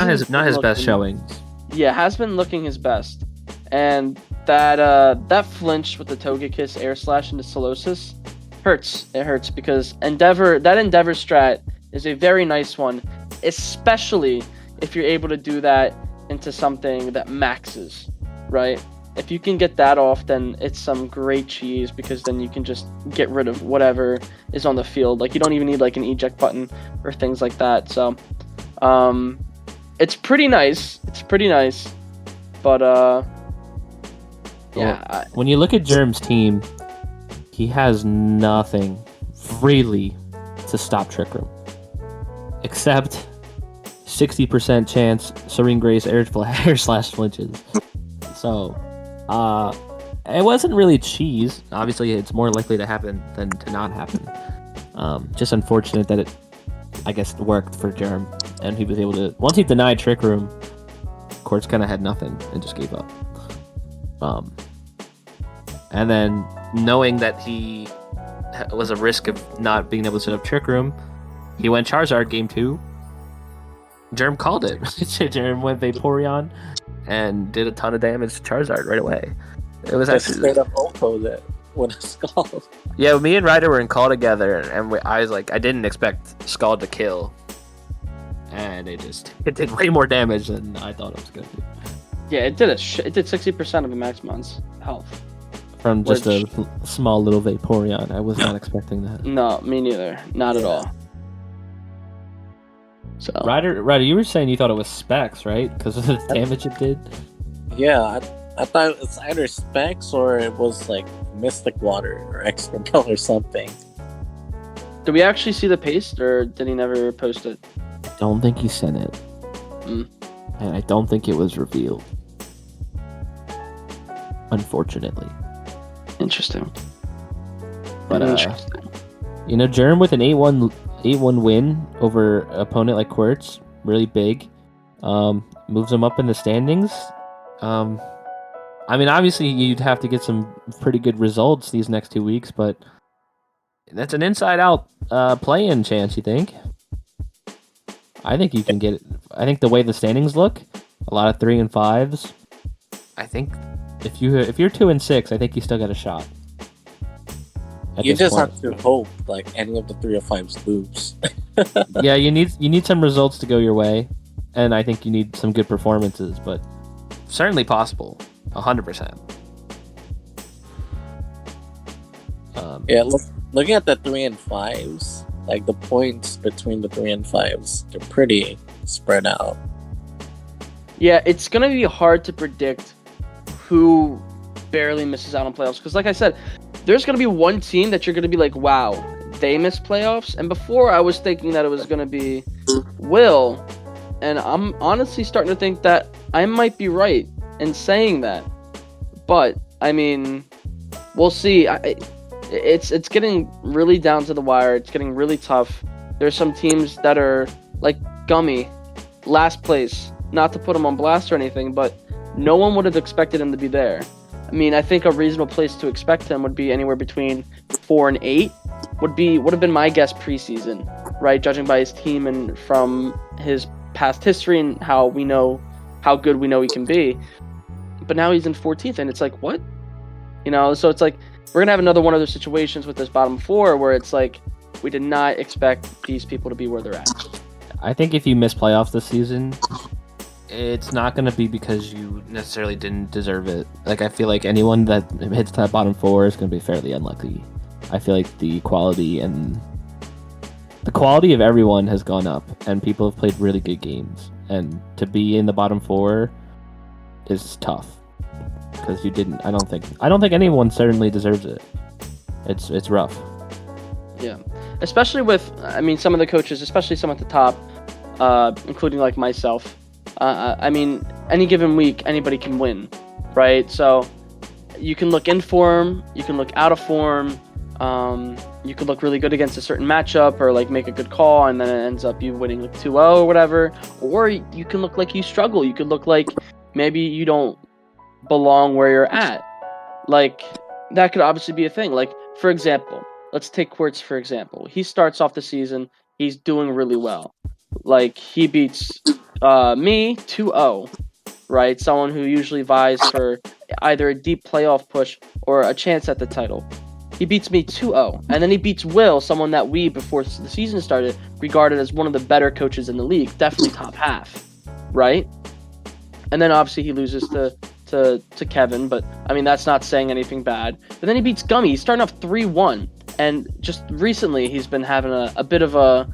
his best showings. Yeah, has been looking his best, and that flinch with the Togekiss Air Slash into Solosis hurts. It hurts because Endeavor strat is a very nice one, especially if you're able to do that into something that maxes, right? If you can get that off, then it's some great cheese, because then you can just get rid of whatever is on the field. Like, you don't even need like an eject button or things like that. So, it's pretty nice. But yeah. When you look at Germ's team, he has nothing really to stop Trick Room, except 60% chance Serene Grace air slash flinches. So, it wasn't really cheese. Obviously, it's more likely to happen than to not happen. Just unfortunate that it, I guess, worked for Germ, and he was able to. Once he denied Trick Room, Quartz kind of had nothing and just gave up. And then knowing that he was a risk of not being able to set up Trick Room, he went Charizard game 2. Germ called it. Germ went Vaporeon and did a ton of damage to Charizard right away. It was Just actually straight up Oppo that when a Scald. Yeah, me and Ryder were in call together, and I was like, I didn't expect Scald to kill, and it did way more damage than I thought it was going to do. Yeah, it did it did 60% of a Maximon's health. From just Which- a small little Vaporeon. I was not expecting that. No, me neither. Not at Yeah. all. So Ryder, you were saying you thought it was Specs, right? Because of the damage it did? Yeah, I thought it was either Specs or it was like Mystic Water or Expert or something. did we actually see the paste, or did he never post it? I don't think he sent it. Mm. And I don't think it was revealed. Unfortunately. Interesting. But, Interesting. Germ with an 8-1 win over an opponent like Quirts, really big. Moves him up in the standings. Obviously you'd have to get some pretty good results these next 2 weeks, but that's an inside-out play-in chance, you think? I think you can get it. I think the way the standings look, a lot of 3 and 5s. I think if you're 2 and 6, I think you still got a shot. at You this just point. have to hope like any of the 3 or 5s lose. Yeah, you need some results to go your way, and I think you need some good performances, but certainly possible, 100%. Yeah, looking at the 3 and 5s, like the points between the 3 and 5s, they're pretty spread out. Yeah, it's gonna be hard to predict who barely misses out on playoffs, because like I said, there's gonna be one team that you're gonna be like, wow, they missed playoffs. And before I was thinking that it was gonna be Will, and I'm honestly starting to think that I might be right in saying that. But I mean, we'll see. It's getting really down to the wire. It's getting really tough. There's some teams that are like Gummy, last place. Not to put him on blast or anything, but no one would have expected him to be there. I mean, I think a reasonable place to expect him would be anywhere between 4 and 8. Would have been my guess preseason, right? Judging by his team and from his past history and how good we know he can be. But now he's in 14th, and it's like, what? So it's like we're gonna have another one of those situations with this bottom 4 where it's like we did not expect these people to be where they're at. I think if you miss playoffs this season, it's not going to be because you necessarily didn't deserve it. Like, I feel like anyone that hits that bottom 4 is going to be fairly unlucky. I feel like the quality of everyone has gone up, and people have played really good games. And to be in the bottom 4 is tough because you didn't. I don't think anyone certainly deserves it. It's rough. Yeah, especially with some of the coaches, especially some at the top, including like myself. Any given week, anybody can win, right? So you can look in form, you can look out of form, you can look really good against a certain matchup or like make a good call, and then it ends up you winning like 2-0 or whatever. Or you can look like you struggle. You could look like maybe you don't belong where you're at. Like, that could obviously be a thing. Like, for example, let's take Quartz for example. He starts off the season, he's doing really well. Like, he beats me 2-0, right? Someone who usually vies for either a deep playoff push or a chance at the title. He beats me 2-0. And then he beats Will, someone that we, before the season started, regarded as one of the better coaches in the league. Definitely top half, right? And then obviously he loses to Kevin, but that's not saying anything bad. But then he beats Gummy. He's starting off 3-1. And just recently he's been having a bit of a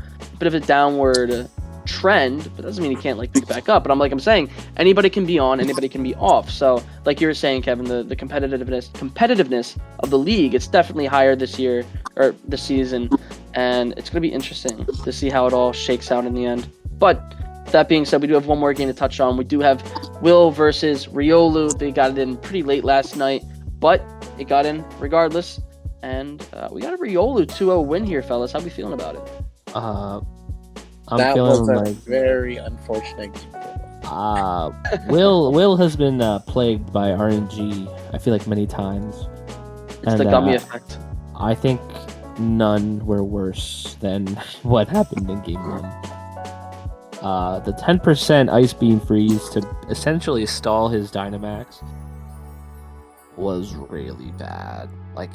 downward trend, but doesn't mean he can't like pick back up. But I'm saying anybody can be on, anybody can be off. So like you were saying, Kevin, the competitiveness of the league, it's definitely higher this year or this season, and it's going to be interesting to see how it all shakes out in the end. But that being said, we do have one more game to touch on. We do have Will versus Riolu. They got it in pretty late last night, but it got in regardless, and we got a Riolu 2-0 win here, fellas. How we feeling about it? That was a like very unfortunate game. Will has been plagued by RNG, I feel like, many times. It's the Gummy effect. I think none were worse than what happened in game 1. The 10% Ice Beam freeze to essentially stall his Dynamax was really bad. Like,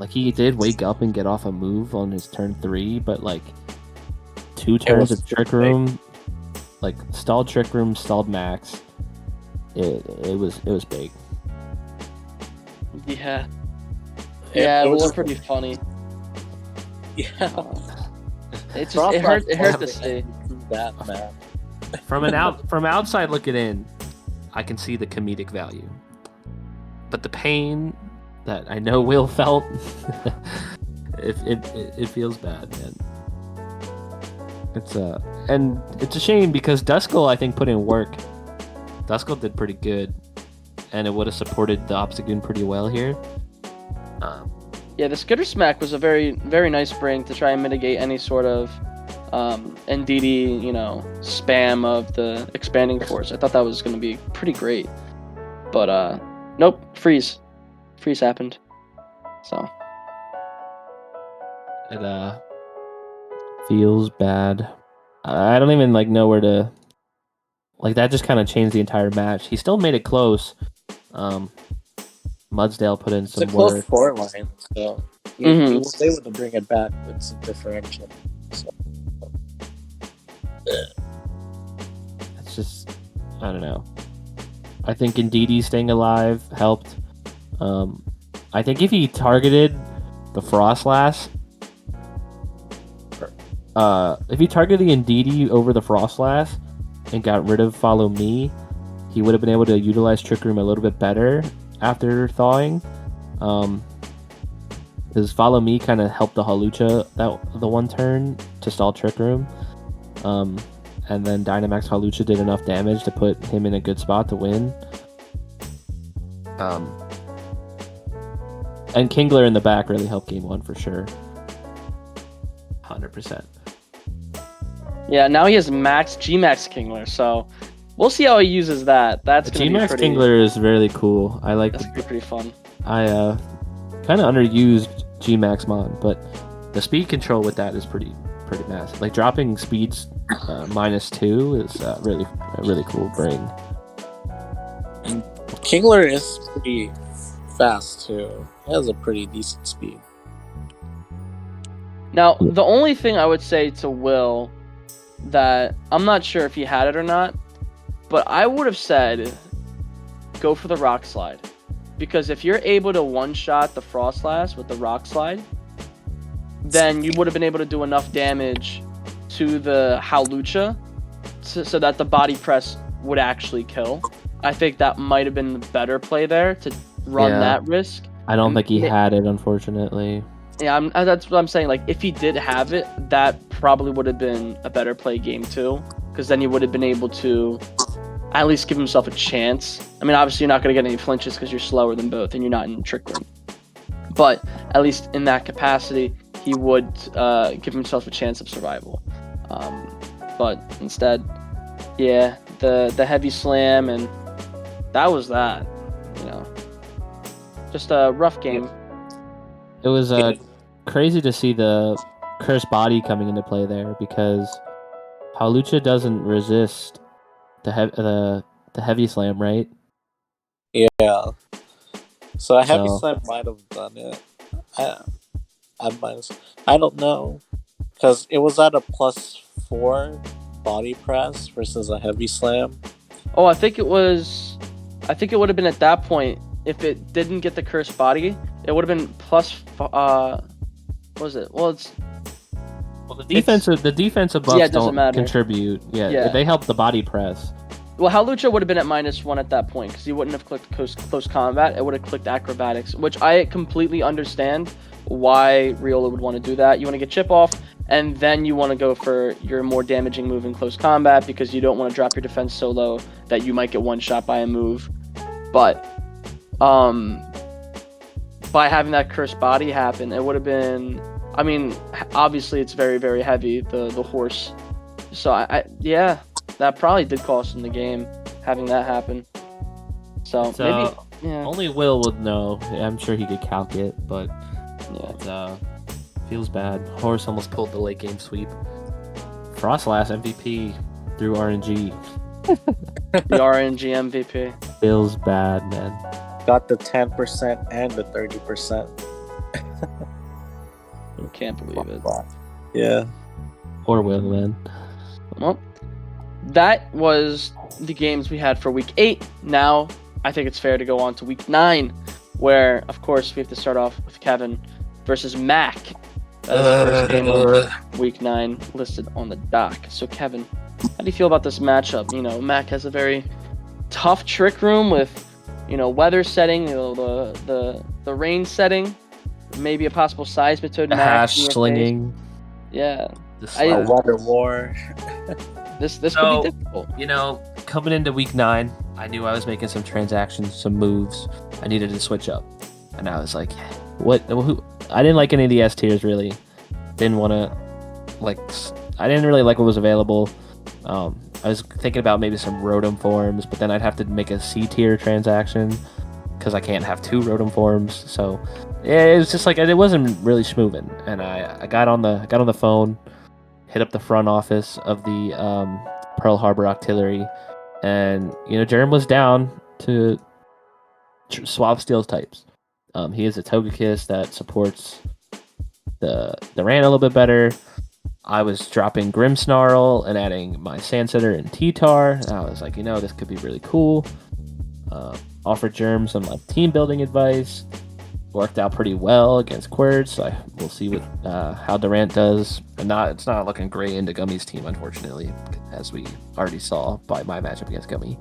he did wake up and get off a move on his turn 3, but like 2 turns of Trick Room, like stalled Trick Room, stalled Max, it was big. Yeah. It Yeah, it was- was pretty funny. Yeah. It hurt to see. That man. From outside looking in, I can see the comedic value, but the pain that I know Will felt, it feels bad, man. It's a shame because Duskull I think put in work. Duskull did pretty good, and it would have supported the Obstagoon pretty well here. Yeah, the Skitter Smack was a very, very nice bring to try and mitigate any sort of NDD, spam of the expanding force. I thought that was going to be pretty great. But, nope, freeze. Freeze happened. So. It feels bad. I don't even know where to. That just kind of changed the entire match. He still made it close. Mudsdale put in It's some a close work. 4 line, so he was able to bring it back with some differential. So. It's just, I don't know. I think Ndidi staying alive helped. I think if he targeted the Frostlass, if he targeted the Ndidi over the Frostlass and got rid of Follow Me, he would have been able to utilize Trick Room a little bit better after thawing. Because Follow Me kind of helped the Hawlucha the one turn to stall Trick Room. And then Dynamax Hawlucha did enough damage to put him in a good spot to win. And Kingler in the back really helped game 1 for sure. 100%. Yeah, now he has G-Max Kingler, so we'll see how he uses that. That's going to be G-Max pretty... Kingler is really cool. I like. That's going to be pretty fun. I kind of underused G-Max Mon, but the speed control with that is pretty massive. Dropping speeds -2 is really a really cool bring. Kingler is pretty fast too. He has a pretty decent speed. Now, the only thing I would say to Will that I'm not sure if he had it or not, but I would have said go for the Rock Slide. Because if you're able to one-shot the Frostlass with the Rock Slide, then you would have been able to do enough damage to the Hawlucha so that the body press would actually kill. I think that might have been the better play there to run that risk. I don't think he had it, unfortunately. Yeah, that's what I'm saying. If he did have it, that probably would have been a better play game 2, because then he would have been able to at least give himself a chance. I mean, obviously you're not going to get any flinches because you're slower than both and you're not in Trick Room. But at least in that capacity, he would give himself a chance of survival. But instead, yeah, the heavy slam, and that was that. Just a rough game. It was crazy to see the Curse Body coming into play there, because Hawlucha doesn't resist the heavy slam, right? Yeah. So a heavy slam might have done it. I don't know, because it was at a +4 body press versus a heavy slam. Oh, I think it would have been at that point, if it didn't get the Cursed Body, it would have been what was it? Well, it's... Well, the defensive buffs don't contribute. Yeah, they help the body press. Well, Hawlucha would have been at -1 at that point, because he wouldn't have clicked close combat. It would have clicked acrobatics, which I completely understand why Riola would want to do that. You want to get chip off, and then you want to go for your more damaging move in close combat, because you don't want to drop your defense so low that you might get one shot by a move. But by having that Cursed Body happen, it would have been... I mean, obviously it's very, very heavy, the horse. So, yeah, that probably did cost him the game, having that happen. So maybe... Yeah. Only Will would know. I'm sure he could calc it, but yeah, it feels bad. Horse almost pulled the late game sweep. Frostlass MVP through RNG. The RNG MVP. Feels bad, man. Got the 10% and the 30%. Can't believe it. Yeah. Or Will, man. Well, that was the games we had for week 8. Now, I think it's fair to go on to week 9, where, of course, we have to start off with Kevin versus Mac. That is the first game of week 9 listed on the dock. So, Kevin, how do you feel about this matchup? You know, Mac has a very tough trick room with, you know, weather setting, you know, the rain setting, maybe a possible seismitoad. Hash slinging. Yeah. A weather war. This could be difficult. You know, coming into week 9, I knew I was making some transactions, some moves. I needed to switch up, and I was like, Who? I didn't like any of the S tiers really. Didn't want to I didn't really like what was available. I was thinking about maybe some Rotom forms, but then I'd have to make a C tier transaction because I can't have 2 Rotom forms. So yeah, it was just like it wasn't really schmoovin'. And I got on the phone, hit up the front office of the Pearl Harbor Artillery, and you know Jerem was down to swap steals types. He is a Togekiss that supports the Ran a little bit better. I was dropping Grimmsnarl and adding my Sandsetter and T-Tar. And I was like, you know, this could be really cool. Offered Germ some team building advice. Worked out pretty well against Quird, so we'll see what how Durant does. And it's not looking great into Gummy's team, unfortunately, as we already saw by my matchup against Gummy.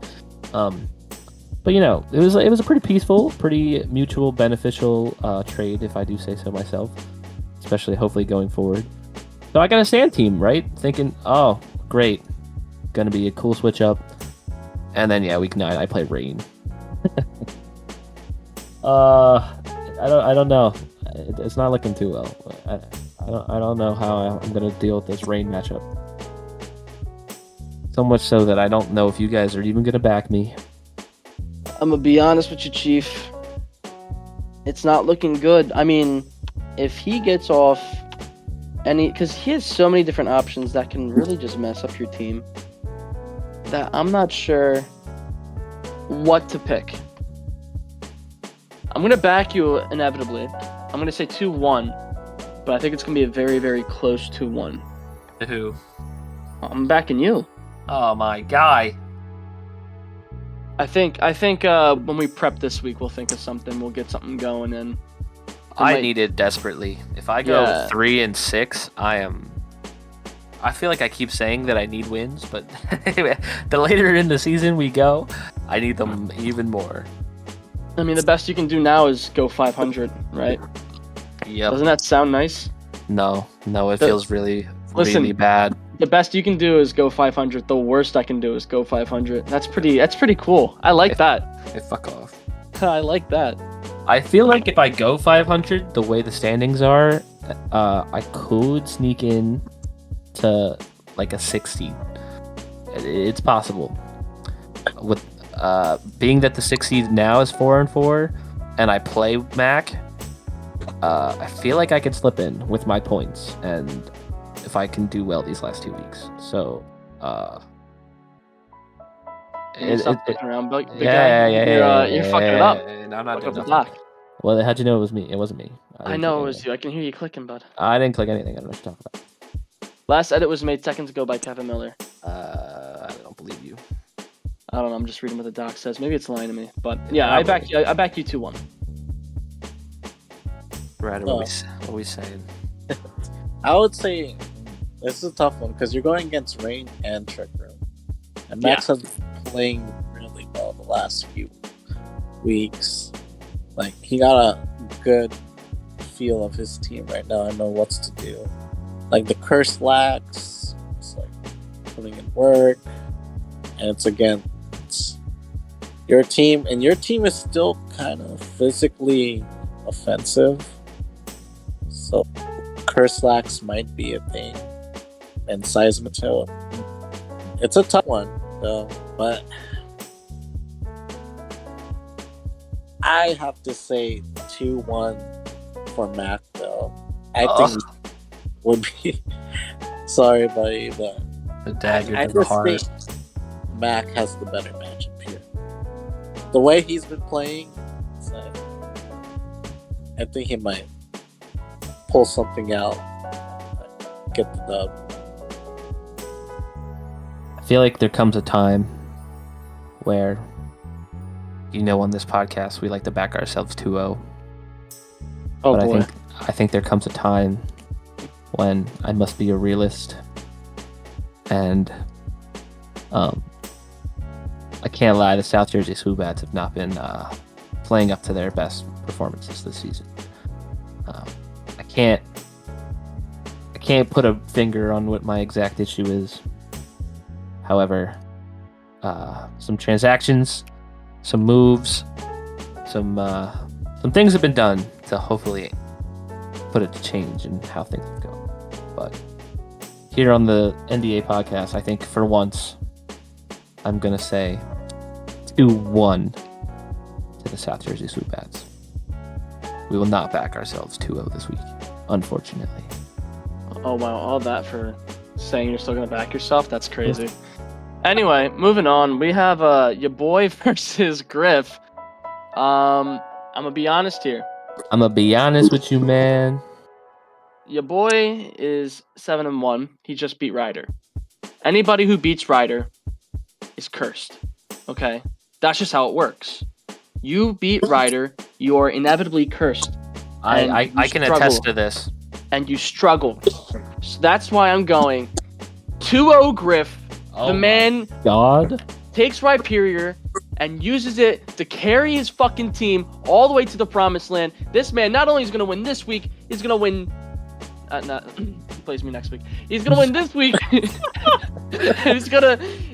But you know, it was a pretty peaceful, pretty mutual beneficial trade, if I do say so myself. Especially hopefully going forward. So I got a Sand team, right? Thinking, oh, great, gonna be a cool switch up. And then week 9 I play Rain. I don't know. It's not looking too well. I don't know how I'm gonna deal with this Rain matchup. So much so that I don't know if you guys are even gonna back me. I'm gonna be honest with you, Chief. It's not looking good. I mean, if he gets off because he has so many different options that can really just mess up your team, that I'm not sure what to pick. I'm going to back you inevitably. I'm going to say 2-1, but I think it's going to be a very, very close 2-1. To who? I'm backing you. Oh, my guy. I think when we prep this week, we'll think of something. We'll get something going, and I need it desperately. If I go 3-6, I feel like I keep saying that I need wins, but the later in the season we go, I need them even more. I mean, the best you can do now is go 500, right? Yep. Doesn't that sound nice? No, it feels really bad. The best you can do is go 500. The worst I can do is go 500. That's pretty cool. I like that. Fuck off. I like that. I feel like if I go 500, the way the standings are, I could sneak in to like a 60. It's possible. With being that the 60 now is 4-4, and I play Mac, I feel like I could slip in with my points, and if I can do well these last 2 weeks. So, You're fucking it up. I'm not doing nothing. Well, how'd you know it was me? It wasn't me. I know it was you. I can hear you clicking, bud. I didn't click anything. I don't know what you're talking about. Last edit was made seconds ago by Kevin Miller. I don't believe you. I don't know. I'm just reading what the doc says. Maybe it's lying to me. But yeah, I back you 2-1. Brad, what are we saying? I would say this is a tough one because you're going against Rain and Trick Room. And Max has been playing really well the last few weeks. Like, he got a good feel of his team right now. I know what's to do. Like, the Curse Lax, it's like putting in work. And it's against your team. And your team is still kind of physically offensive. So, Curse Lax might be a thing. And Seismitoad. It's a tough one, though. But I have to say 2-1 for Mac, though. I think would be... Sorry, buddy, but... The dagger to the heart. Mac has the better matchup here. The way he's been playing, it's like, I think he might pull something out, get the dub. I feel like there comes a time where, on this podcast we like to back ourselves 2-0. Oh but boy. I think there comes a time when I must be a realist, and I can't lie, the South Jersey Swoobats have not been playing up to their best performances this season. I can't put a finger on what my exact issue is. However, some transactions, some moves, some things have been done to hopefully put a change in how things go. But here on the NDA podcast, I think for once, I'm going to say 2-1 to the South Jersey Swoobats. We will not back ourselves 2-0 this week, unfortunately. Oh, wow. All that for saying you're still going to back yourself? That's crazy. Anyway, moving on. We have your boy versus Griff. I'm going to be honest here. I'm going to be honest with you, man. Your boy is 7-1. He just beat Ryder. Anybody who beats Ryder is cursed. Okay? That's just how it works. You beat Ryder, you're inevitably cursed. I can attest to this. And you struggle. So that's why I'm going 2-0 Griff. Oh the man God takes Rhyperior and uses it to carry his fucking team all the way to the promised land. This man not only is going to win this week, he's going to win... he plays me next week. He's going to win this week.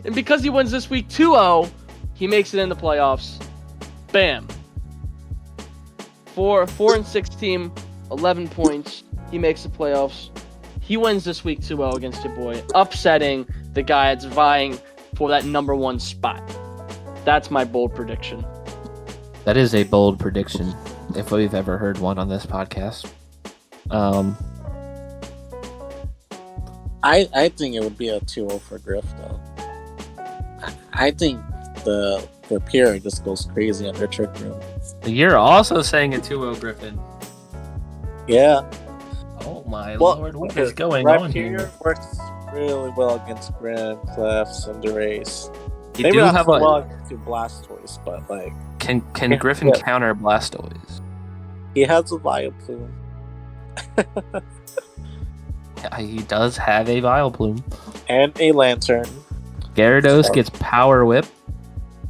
And because he wins this week 2-0, he makes it in the playoffs. Bam. 4-6 team, 11 points. He makes the playoffs. He wins this week 2-0 against your boy, upsetting the guy that's vying for that number 1 spot. That's my bold prediction. That is a bold prediction, if we've ever heard one on this podcast. I think it would be a 2-0 for Griff, though. I think the Pierre just goes crazy on their trick room. You're also saying a 2-0 Griffin. Yeah. Oh my lord, what is going on here? Pierre works really well against Grand Clefs and Durace. You Maybe do not have so a... well against Blastoise, but like... Can Griffin counter Blastoise? He has a Vileplume. Yeah, he does have a Vileplume. And a Lantern. Gyarados gets Power Whip.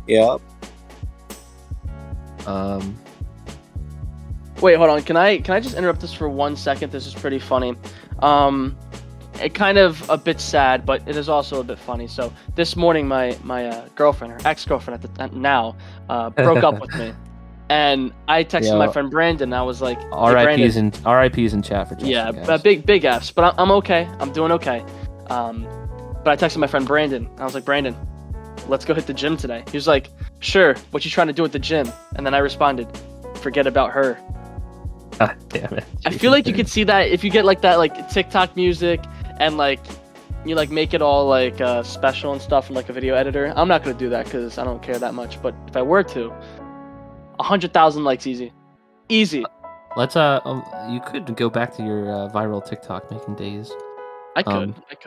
Yep. Wait, hold on. Can I just interrupt this for 1 second? This is pretty funny. It kind of a bit sad, but it is also a bit funny. So this morning, my girlfriend, her ex-girlfriend broke up with me, and I texted my friend Brandon. I was like, RIP's in chat for Justin. Yeah, guys. big F's, but I'm okay. I'm doing okay. But I texted my friend Brandon. I was like, Brandon, let's go hit the gym today. He was like, sure. What you trying to do at the gym? And then I responded, forget about her. God damn it. I feel like you could see that if you get like that like TikTok music and like you like make it all like special and stuff in like a video editor. I'm not gonna do that because I don't care that much. But if I were to, 100,000 likes easy. Let's you could go back to your viral TikTok making days. I could. That'd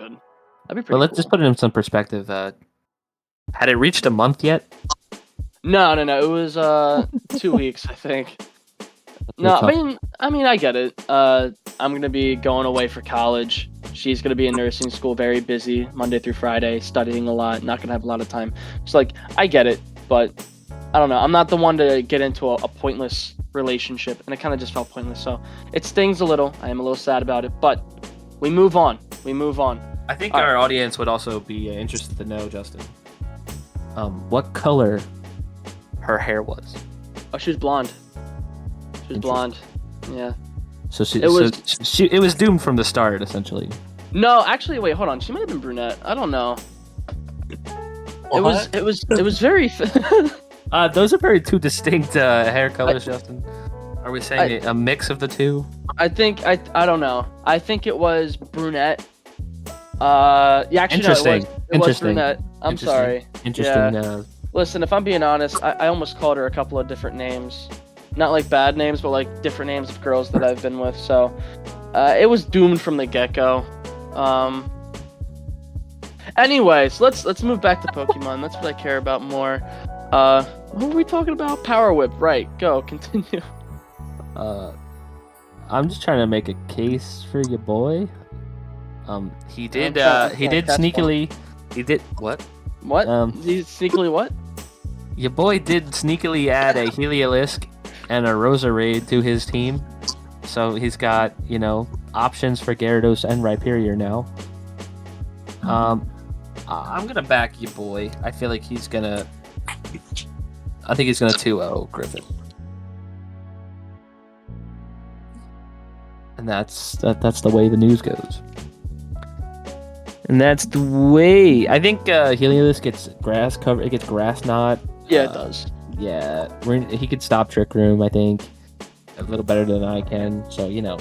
be pretty. But let's cool. just put it in some perspective. Had it reached a month yet? No. It was 2 weeks, I think. No, I mean, I get it. I'm gonna be going away for college. She's gonna be in nursing school, very busy, Monday through Friday, studying a lot, not gonna have a lot of time. It's like, I get it, but I don't know. I'm not the one to get into a pointless relationship, and it kind of just felt pointless. So it stings a little. I am a little sad about it, but we move on. I think our audience would also be interested to know, Justin, what color her hair was. Oh, she was blonde. She was blonde. Yeah. So it was doomed from the start, essentially. No, actually, wait, hold on. She might have been brunette. I don't know. What? It was very. Those are very two distinct hair colors, Justin. Are we saying a mix of the two? I think I don't know. I think it was brunette. Yeah, actually, interesting. No, it was brunette. I'm sorry. Interesting. Yeah. Listen, if I'm being honest, I almost called her a couple of different names. Not like bad names, but like different names of girls that I've been with. So it was doomed from the get-go. Anyways, let's move back to Pokemon. That's what I care about more. What were we talking about? Power Whip. Right. Go. Continue. I'm just trying to make a case for your boy. He did That's sneakily. He did what? What? He sneakily what? Your boy did sneakily add a Heliolisk and a Roserade to his team, so he's got options for Gyarados and Rhyperior now. I'm gonna back your boy. I feel like he's gonna. I think he's gonna 2-0 Griffin. And that's the way the news goes. And that's the way. I think Heliolisk gets grass cover. It gets grass knot. Yeah, it does. Yeah, he could stop Trick Room. I think a little better than I can. So yeah,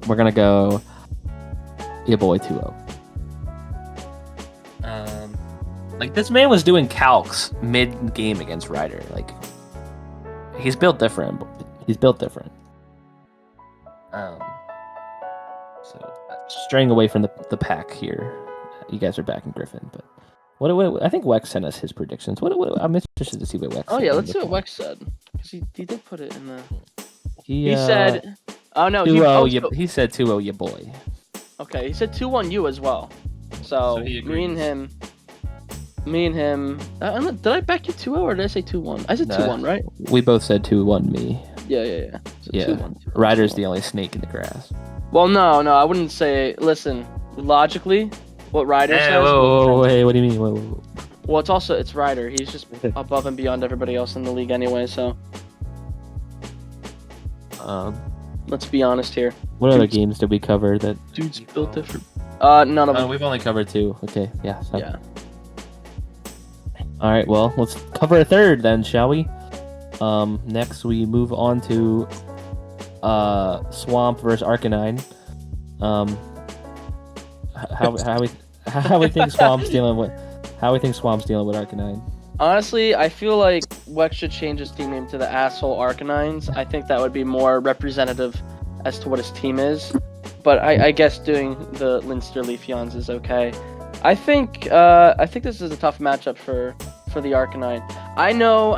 we're gonna go. Your boy 2-0. Like this man was doing calcs mid game against Ryder. Like he's built different. So straying away from the pack here. You guys are back in Griffin, but what I think Wex sent us his predictions. What I'm interested to see what Wex. Oh yeah, let's see what Wex said, because he did put it in the. He said, "Oh no, 2-0. He said 2-0. Your boy." Okay, he said 2-1 you as well. So me and him. Did I back you 2-0 or did I say 2-1? I said 2-1, right? We both said 2-1 me. Yeah. So yeah. 2-1. Ryder's the only snake in the grass. Well, no, I wouldn't say. Listen, logically, what Ryder says. Wait, what do you mean? Whoa. Well, it's Ryder. He's just above and beyond everybody else in the league anyway. So. Let's be honest here. What other games did we cover that? Dude's built different. None of them. We've only covered 2. Okay, yeah. So. Yeah. All right, well, let's cover a third then, shall we? Next we move on to Swamp versus Arcanine. How we think Swamp's dealing with Arcanine? Honestly, I feel like Wex should change his team name to the Asshole Arcanines. I think that would be more representative as to what his team is. But I guess doing the Linster Leafeons is okay. I think this is a tough matchup for the Arcanine. I know.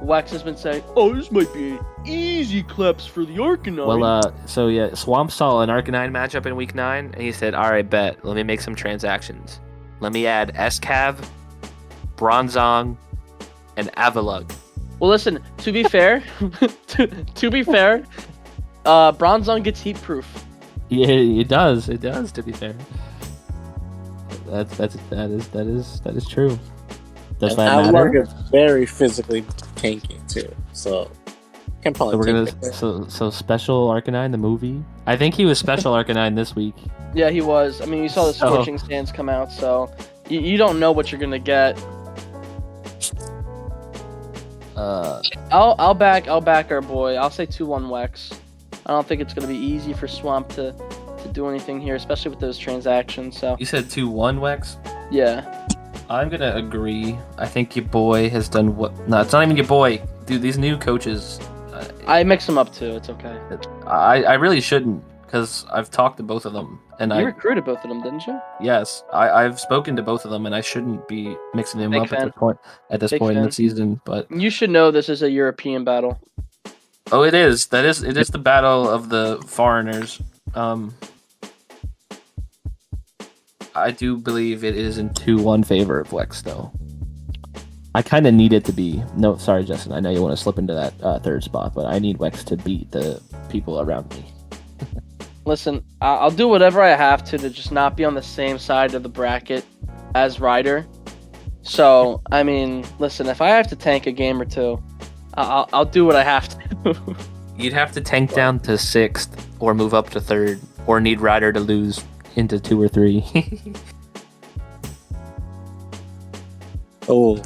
Wex has been saying, "Oh, this might be easy claps for the Arcanine." Well, Swamp saw an Arcanine matchup in Week 9, and he said, "All right, bet. Let me make some transactions. Let me add Escav, Bronzong, and Avalugg." Well, listen. To be fair, Bronzong gets heat proof. Yeah, it does. It does. To be fair. That is true. Does that matter? Is very physically tanky too, so can probably. So special Arcanine the movie. I think he was special Arcanine this week. Yeah, he was. I mean, you saw the scorching stands come out, so you don't know what you're gonna get. I'll back our boy. I'll say 2-1 Wex. I don't think it's gonna be easy for Swamp to do anything here, especially with those transactions. So you said 2-1 Wex? Yeah. I'm gonna agree. I think your boy has done what? No, it's not even your boy. Dude, these new coaches. I mix them up too. It's okay. I really shouldn't, because I've talked to both of them, and you recruited both of them, didn't you? Yes, I've spoken to both of them, and I shouldn't be mixing them up at this point in the season. But you should know this is a European battle. Oh, it is. It is the battle of the foreigners. I do believe it is in 2-1 favor of Wex, though. I kind of need it to be. No, sorry, Justin. I know you want to slip into that third spot, but I need Wex to beat the people around me. Listen, I'll do whatever I have to just not be on the same side of the bracket as Ryder. So, I mean, listen, if I have to tank a game or two, I'll do what I have to. You'd have to tank down to 6th or move up to 3rd, or need Ryder to lose into 2 or 3. Oh.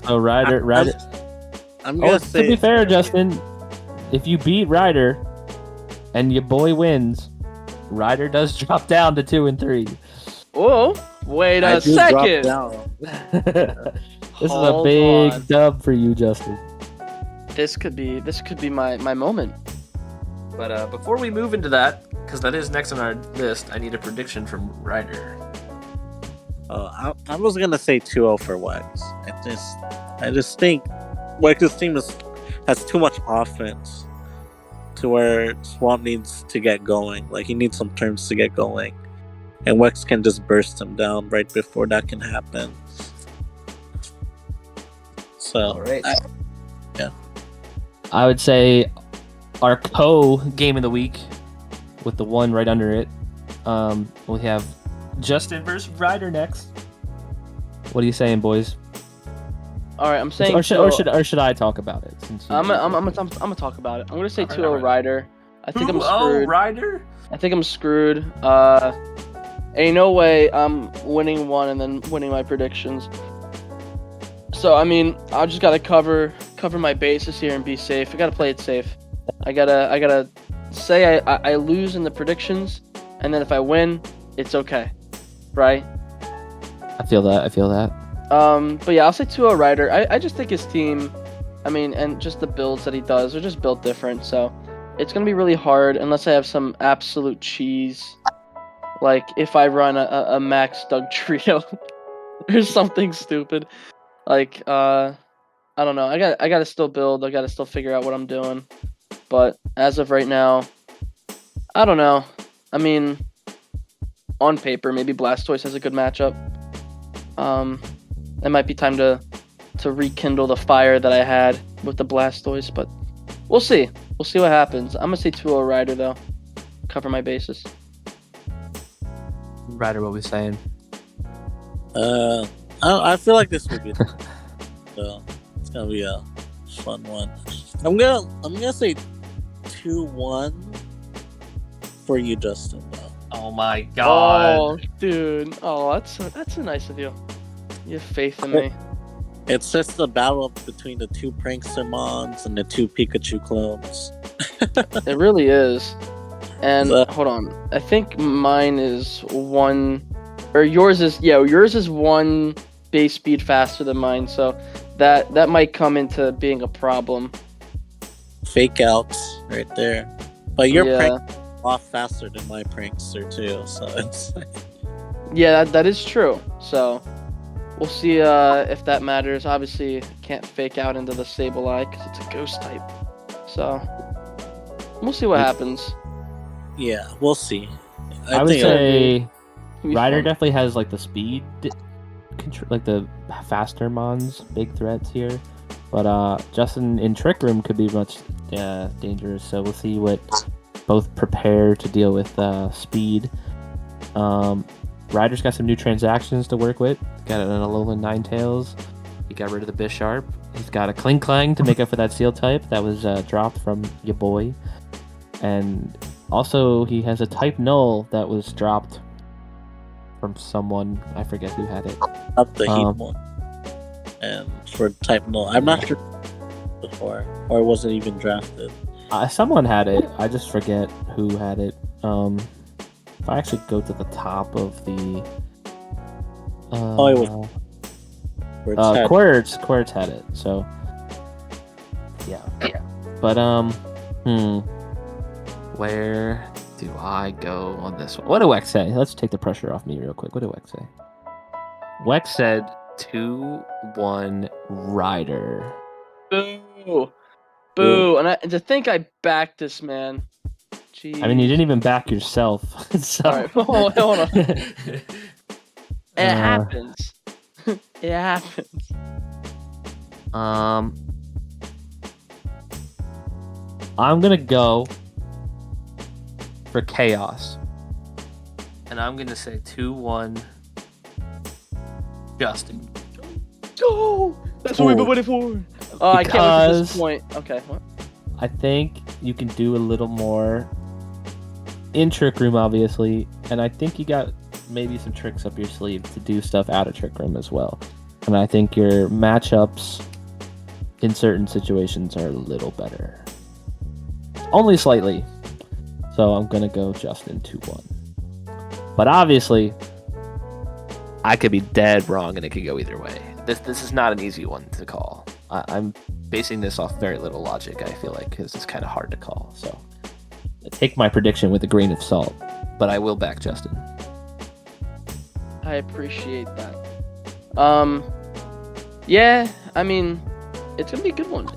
Ryder. I'm gonna say. To be fair, Justin, if you beat Ryder and your boy wins, Ryder does drop down to 2 and 3. Whoa! Wait a second. This is a big dub for you, Justin. This could be my moment. But before we move into that, because that is next on our list, I need a prediction from Ryder. I was gonna say 2-0 for Wex. I just think Wex's team has too much offense to where Swamp needs to get going. Like, he needs some turns to get going, and Wex can just burst him down right before that can happen. So, All right. I would say our game of the week, with the one right under it. We have Justin versus Ryder next. What are you saying, boys? All right, I'm saying. Or should I talk about it? I'm gonna talk about it. I'm gonna say 2-0 Ryder. I think I'm screwed. Ryder? I think I'm screwed. Ain't no way I'm winning one and then winning my predictions. So I mean, I just gotta cover my bases here and be safe. I gotta play it safe. I gotta say I lose in the predictions, and then if I win, it's okay, right? I feel that. But yeah, I'll say 2-0 Ryder. I just think his team, I mean, and just the builds that he does are just built different. So it's gonna be really hard unless I have some absolute cheese, like if I run a Max Doug trio or something stupid. Like I don't know. I gotta still build. I gotta still figure out what I'm doing. But as of right now, I don't know. I mean, on paper, maybe Blastoise has a good matchup. It might be time to rekindle the fire that I had with the Blastoise, but we'll see. We'll see what happens. I'm gonna say 2-0 Ryder though. Cover my bases. Ryder, what we saying? I feel like this will be so it's gonna be a fun one. I'm gonna say 2-1 for you, Justin. Though. Oh my god! Oh, dude! Oh, that's so nice of you. You have faith in me. It's just the battle between the two Prankstermons and the two Pikachu clones. It really is. And hold on, I think mine is one, or yours is one base speed faster than mine, so that might come into being a problem. Fake outs right there, but your Yeah. prank a lot faster than my prankster too, so it's Yeah, that is true. So we'll see if that matters. Obviously, can't fake out into the Sableye because it's a ghost type. So we'll see what happens. yeah, we'll see. I would say It'll be Ryder fun. definitely has like the speed, like the faster mons, big threats here. But Justin in Trick Room could be much dangerous. So we'll see what both prepare to deal with speed. Ryder's got some new transactions to work with. Got an Alolan Ninetales. He got rid of the Bisharp. He's got a Kling Klang to make up for that Seal type that was dropped from your boy. And also he has a Type Null that was dropped from someone. I forget who had it. Up the heat one. And for Type Null, I'm not sure before, or it wasn't even drafted. Someone had it. I just forget who had it. If I actually go to the top of the... it was... Quartz had it, so... Yeah. But, where do I go on this one? What did Wex say? Let's take the pressure off me real quick. What did Wex say? Wex said 2-1 Ryder. Boo! And to think I backed this man. Jeez. I mean, you didn't even back yourself. So... All right, hold on. It happens. It happens. I'm gonna go for Chaos, and I'm gonna say 2-1 Justin. Oh, that's what we've been waiting for. Oh, I can't wait to this point. Okay, what? I think you can do a little more in Trick Room, obviously, and I think you got maybe some tricks up your sleeve to do stuff out of Trick Room as well. And I think your matchups in certain situations are a little better. Only slightly. So I'm going to go Justin 2-1. But obviously, I could be dead wrong and it could go either way. This is not an easy one to call. I'm basing this off very little logic, I feel like, because it's kind of hard to call. So take my prediction with a grain of salt, but I will back Justin. I appreciate that. Yeah, I mean, it's gonna be a good one.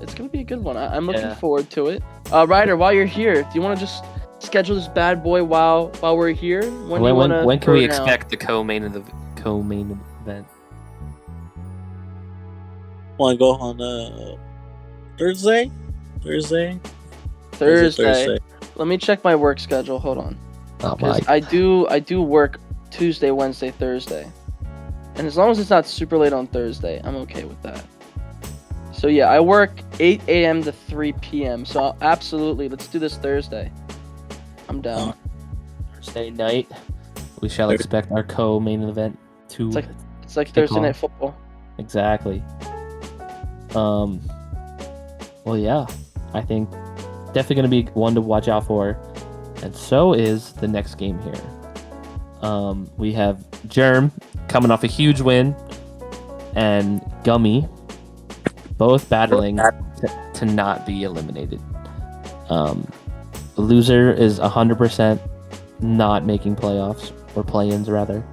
I'm looking forward to it. Ryder, while you're here, do you want to just schedule this bad boy while we're here? When can we expect the co-main event? Want to go on Thursday? Thursday. Let me check my work schedule. Hold on. Because I do work Tuesday, Wednesday, Thursday. And as long as it's not super late on Thursday, I'm okay with that. So yeah, I work 8 a.m. to 3 p.m. So absolutely, let's do this Thursday. I'm down. Thursday night, we shall expect our co-main event to. It's like Thursday night football. Exactly. Well, yeah, I think definitely going to be one to watch out for, and so is the next game here. We have Germ coming off a huge win, and Gummy both battling to not be eliminated. The loser is 100% not making playoffs, or play-ins rather.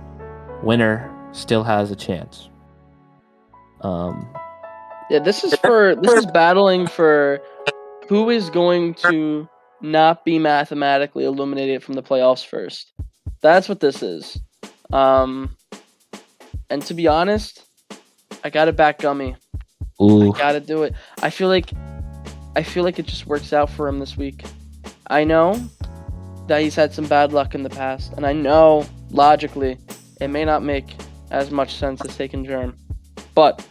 Winner still has a chance. Yeah, this is battling for who is going to not be mathematically eliminated from the playoffs first. That's what this is. And to be honest, I gotta back Gummy. Ooh. I gotta do it. I feel like it just works out for him this week. I know that he's had some bad luck in the past, and I know logically it may not make as much sense as taking Germ, but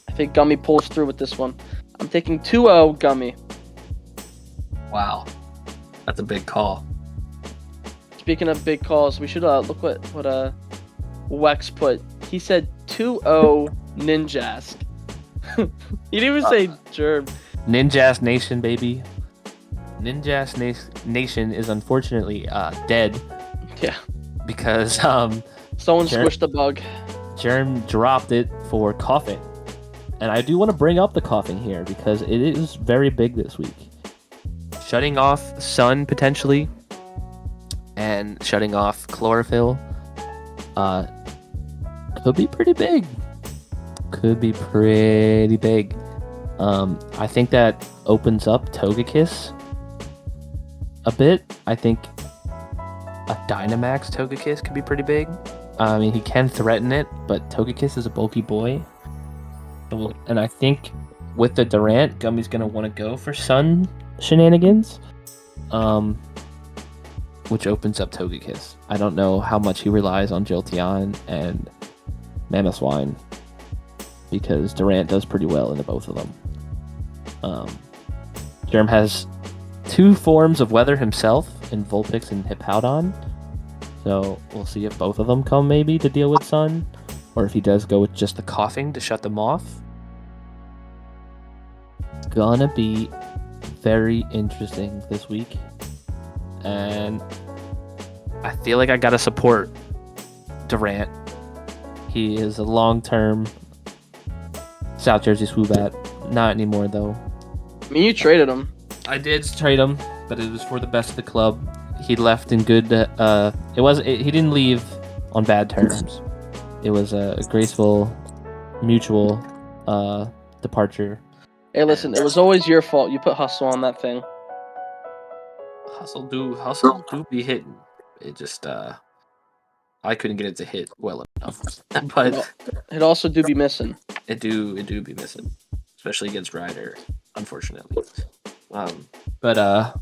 I think Gummy pulls through with this one. I'm taking 2-0 Gummy. Wow, that's a big call. Speaking of big calls, we should look what Wex put. He said 2-0 Ninjask. He didn't even say Germ. Ninjask Nation, baby. Ninjask Nation is unfortunately dead. Yeah. Because someone squished the bug. Germ dropped it for coughing. And I do want to bring up the coughing here because it is very big this week. Shutting off sun potentially and shutting off chlorophyll could be pretty big. I think that opens up Togekiss a bit. I think a Dynamax Togekiss could be pretty big. I mean, he can threaten it, but Togekiss is a bulky boy. And I think with the Durant, Gummy's going to want to go for Sun shenanigans, which opens up Togekiss. I don't know how much he relies on Jolteon and Mamoswine, because Durant does pretty well in both of them. Germ has 2 forms of weather himself in Vulpix and Hippowdon, so we'll see if both of them come maybe to deal with Sun, or if he does go with just the coughing to shut them off. It's gonna be very interesting this week, and I feel like I gotta support Durant. He is a long-term South Jersey Swoobat. Not anymore, though. I mean, you traded him. I did trade him, but it was for the best of the club. He left in good. He didn't leave on bad terms. It was a graceful, mutual departure. Hey, listen, it was always your fault. You put hustle on that thing. Hustle do be hitting. It just I couldn't get it to hit well enough. But it also do be missing. It do be missing, especially against Ryder, unfortunately. But I'm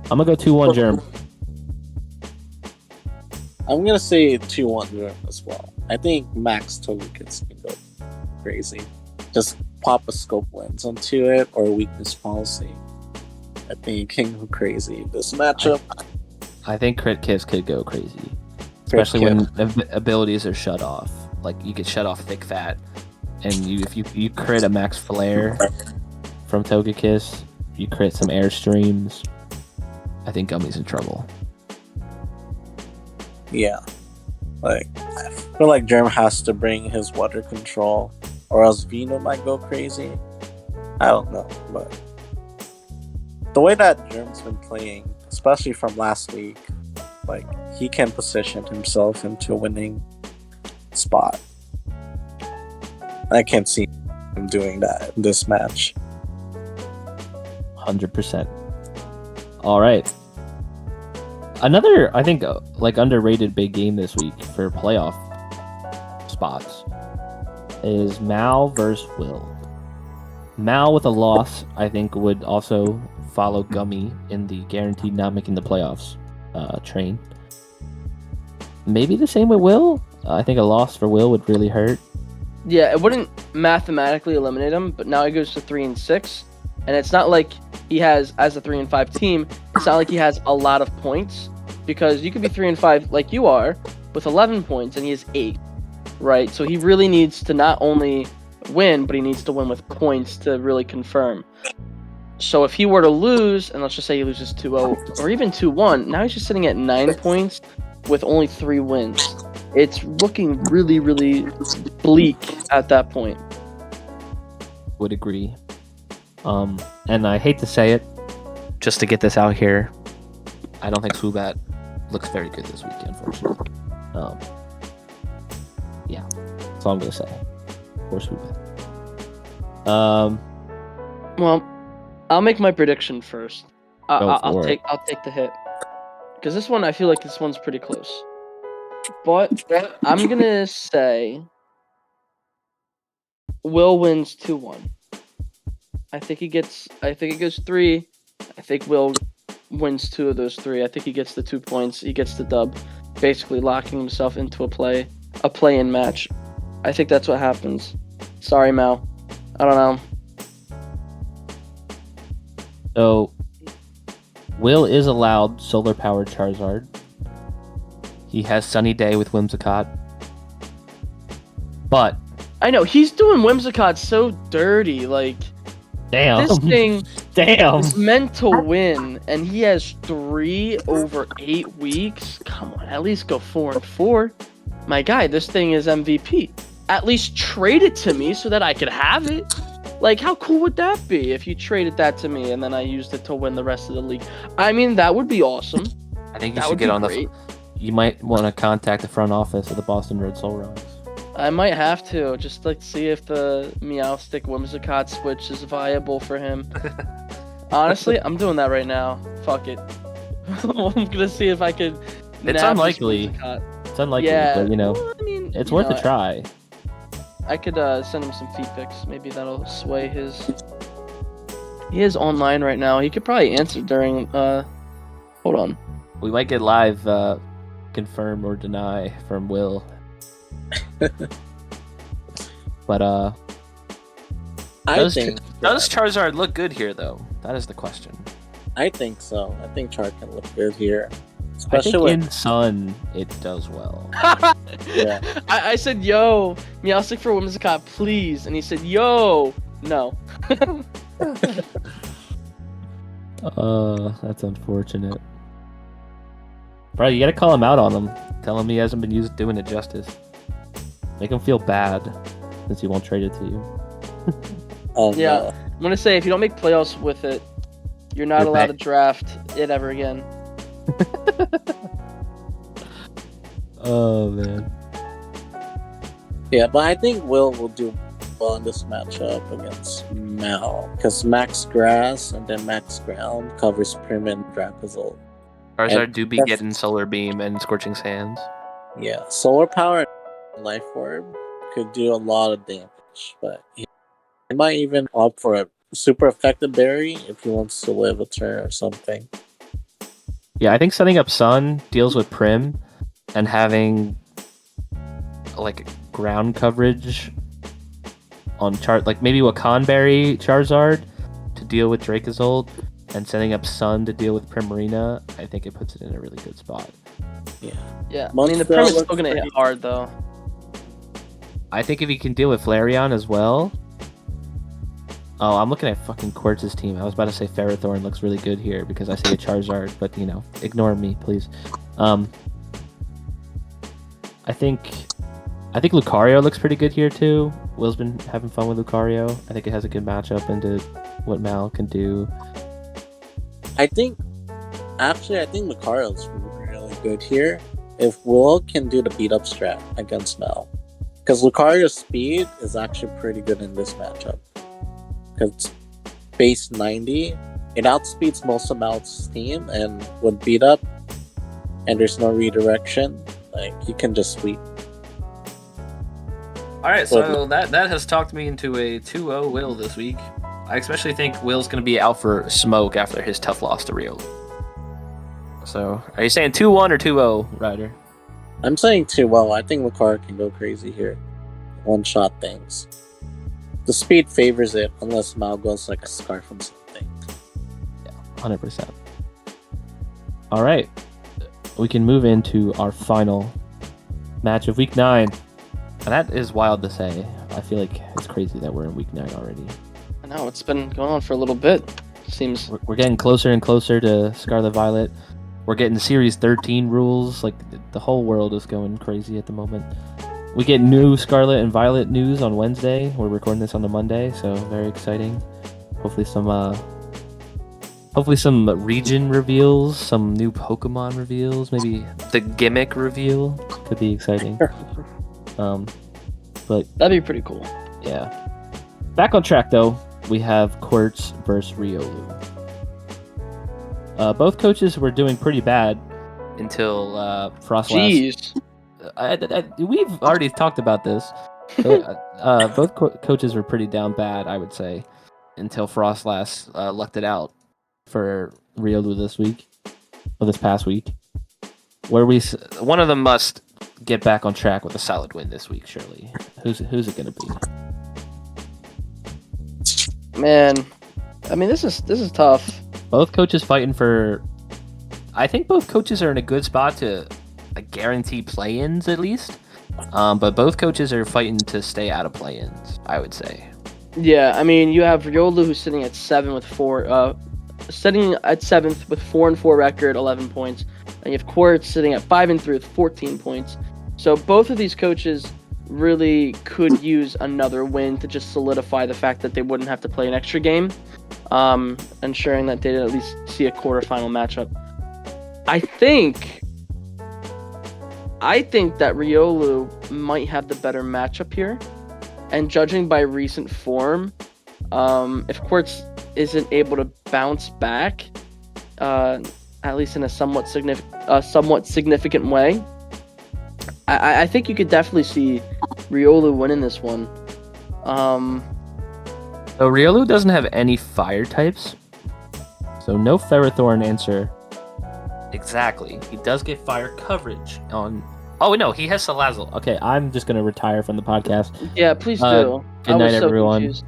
gonna go 2-1 Germ. I'm gonna say 2-1 Germ as well. I think Max Togekiss can go crazy. Just pop a scope lens onto it or a weakness policy. I think he can go crazy. This matchup. I think Crit Kiss could go crazy. Especially when abilities are shut off. Like, you get shut off Thick Fat, and if you crit a Max Flare from Togekiss, you crit some Airstreams, I think Gummy's in trouble. Yeah. Like, I feel like Germ has to bring his water control, or else Vino might go crazy. I don't know, but the way that Germ's been playing this especially from last week. Like, he can position himself into a winning spot. I can't see him doing that in this match. 100%. All right. Another, I think, like underrated big game this week for playoff spots is Mal versus Will. Mal with a loss, I think, would also follow Gummy in the guaranteed not making the playoffs train. Maybe the same with Will. I think a loss for Will would really hurt. Yeah, it wouldn't mathematically eliminate him, but now he goes to 3-6, and it's not like he has, as a 3-5 team, it's not like he has a lot of points, because you could be 3-5 like you are with 11 points, and he has 8, right? So he really needs to not only win, but he needs to win with points to really confirm. So if he were to lose, and let's just say he loses 2-0 or even 2-1, now he's just sitting at 9 points with only 3 wins. It's looking really, really bleak at that point. Would agree. And I hate to say it, just to get this out here, I don't think Swoobat looks very good this week, unfortunately. Yeah, that's all I'm gonna say. Poor Swoobat. Well, I'll make my prediction first. I'll it. take the hit, because this one, I feel like this one's pretty close. But I'm gonna say Will wins 2-1. I think it goes 3. I think Will wins 2 of those 3. I think he gets the 2 points. He gets the dub, basically locking himself into a play-in match. I think that's what happens. Sorry, Mal. I don't know. So, Will is allowed solar-powered Charizard. He has Sunny Day with Whimsicott. But I know, he's doing Whimsicott so dirty. Like, damn. this thing is meant to win, and he has 3 over 8 weeks. Come on, at least go 4-4. My guy, this thing is MVP. At least trade it to me so that I could have it. Like, how cool would that be if you traded that to me and then I used it to win the rest of the league? I mean, that would be awesome. I think you should get on great. You might want to contact the front office of the Boston Red Soul Rocks. I might have to, just like see if the Meowstic Whimsicott switch is viable for him. Honestly, I'm doing that right now. Fuck it. I'm gonna see if I could. It's unlikely. It's unlikely, but you know, well, I mean, it's worth a try. I could send him some feed pics. Maybe that'll sway his. He is online right now. He could probably answer during. Hold on. We might get live confirm or deny from Will. But does Charizard look good here though? That is the question. I think so. I think Char can look good here. Especially I think in Sun it does well. Yeah. I said, yo, Meowstic for Whimsicott, please. And he said, yo, no. That's unfortunate. Bro, you gotta call him out on him. Tell him he hasn't been doing it justice. Make him feel bad, since he won't trade it to you. Yeah, I'm gonna say, if you don't make playoffs with it, you're not allowed to draft it ever again. Oh, man. Yeah, but I think Will do well in this matchup against Mal, because Max Grass and then Max Ground covers Prim and Dracozolt. Charizard do be getting Solar Beam and Scorching Sands. Yeah, Solar Power and Life Orb could do a lot of damage, but he might even opt for a super effective berry if he wants to live a turn or something. Yeah, I think setting up Sun deals with Prim and having like ground coverage on like maybe Wakanberry Charizard to deal with Dracozolt and setting up Sun to deal with Primarina, I think it puts it in a really good spot. Yeah. Yeah. I mean, the Prim is still going to hit hard, though. I think if he can deal with Flareon as well. Oh, I'm looking at fucking Quartz's team. I was about to say Ferrothorn looks really good here because I see a Charizard, but you know, ignore me, please. I think Lucario looks pretty good here too. Will's been having fun with Lucario. I think it has a good matchup into what Mal can do. I think Actually, I think Lucario's really good here. If Will can do the beat up strat against Mel. Because Lucario's speed is actually pretty good in this matchup. Because it's base 90. It outspeeds most of Mel's team, and with beat up, and there's no redirection, like, you can just sweep. Alright, so that has talked me into a 2-0 Will this week. I especially think Will's going to be out for smoke after his tough loss to Rio. So, are you saying 2-1 or 2-0, Ryder? I'm saying 2-0. I think Lucario can go crazy here. One-shot things. The speed favors it, unless Mal goes like a scarf from something. Yeah, 100%. Alright, we can move into our final match of Week 9. And that is wild to say. I feel like it's crazy that we're in Week 9 already. I know, it's been going on for a little bit. Seems we're getting closer and closer to Scarlet Violet. We're getting Series 13 rules. Like, the whole world is going crazy at the moment. We get new Scarlet and Violet news on Wednesday. We're recording this on the Monday, so very exciting. Hopefully some region reveals, some new Pokemon reveals, maybe the gimmick reveal could be exciting. But that'd be pretty cool. Yeah. Back on track though, we have Quartz versus Riolu. Both coaches were doing pretty bad until Frostlass. Jeez. We've already talked about this. Both coaches were pretty down bad, I would say, until Frostlass lucked it out for Riolu this past week. One of them must get back on track with a solid win this week, surely. Who's it going to be? Man, I mean, this is tough. Both coaches fighting for. I think both coaches are in a good spot to guarantee play-ins at least. But both coaches are fighting to stay out of play-ins, I would say. Yeah, I mean, you have Riolu who's sitting at 7 with 4. Sitting at 7th with 4-4 record, 11 points, and you have Quartz sitting at 5-3 with 14 points. So both of these coaches really could use another win to just solidify the fact that they wouldn't have to play an extra game, ensuring that they'd at least see a quarterfinal matchup. I think that Riolu might have the better matchup here, and judging by recent form, if Quartz isn't able to bounce back, at least in a somewhat significant way, I think you could definitely see Riolu winning this one. So Riolu doesn't have any fire types, so no Ferrothorn answer. Exactly. He does get fire coverage on. Oh no, he has Salazzle. Okay, I'm just gonna retire from the podcast. Yeah, please do. Good night, everyone. Confused.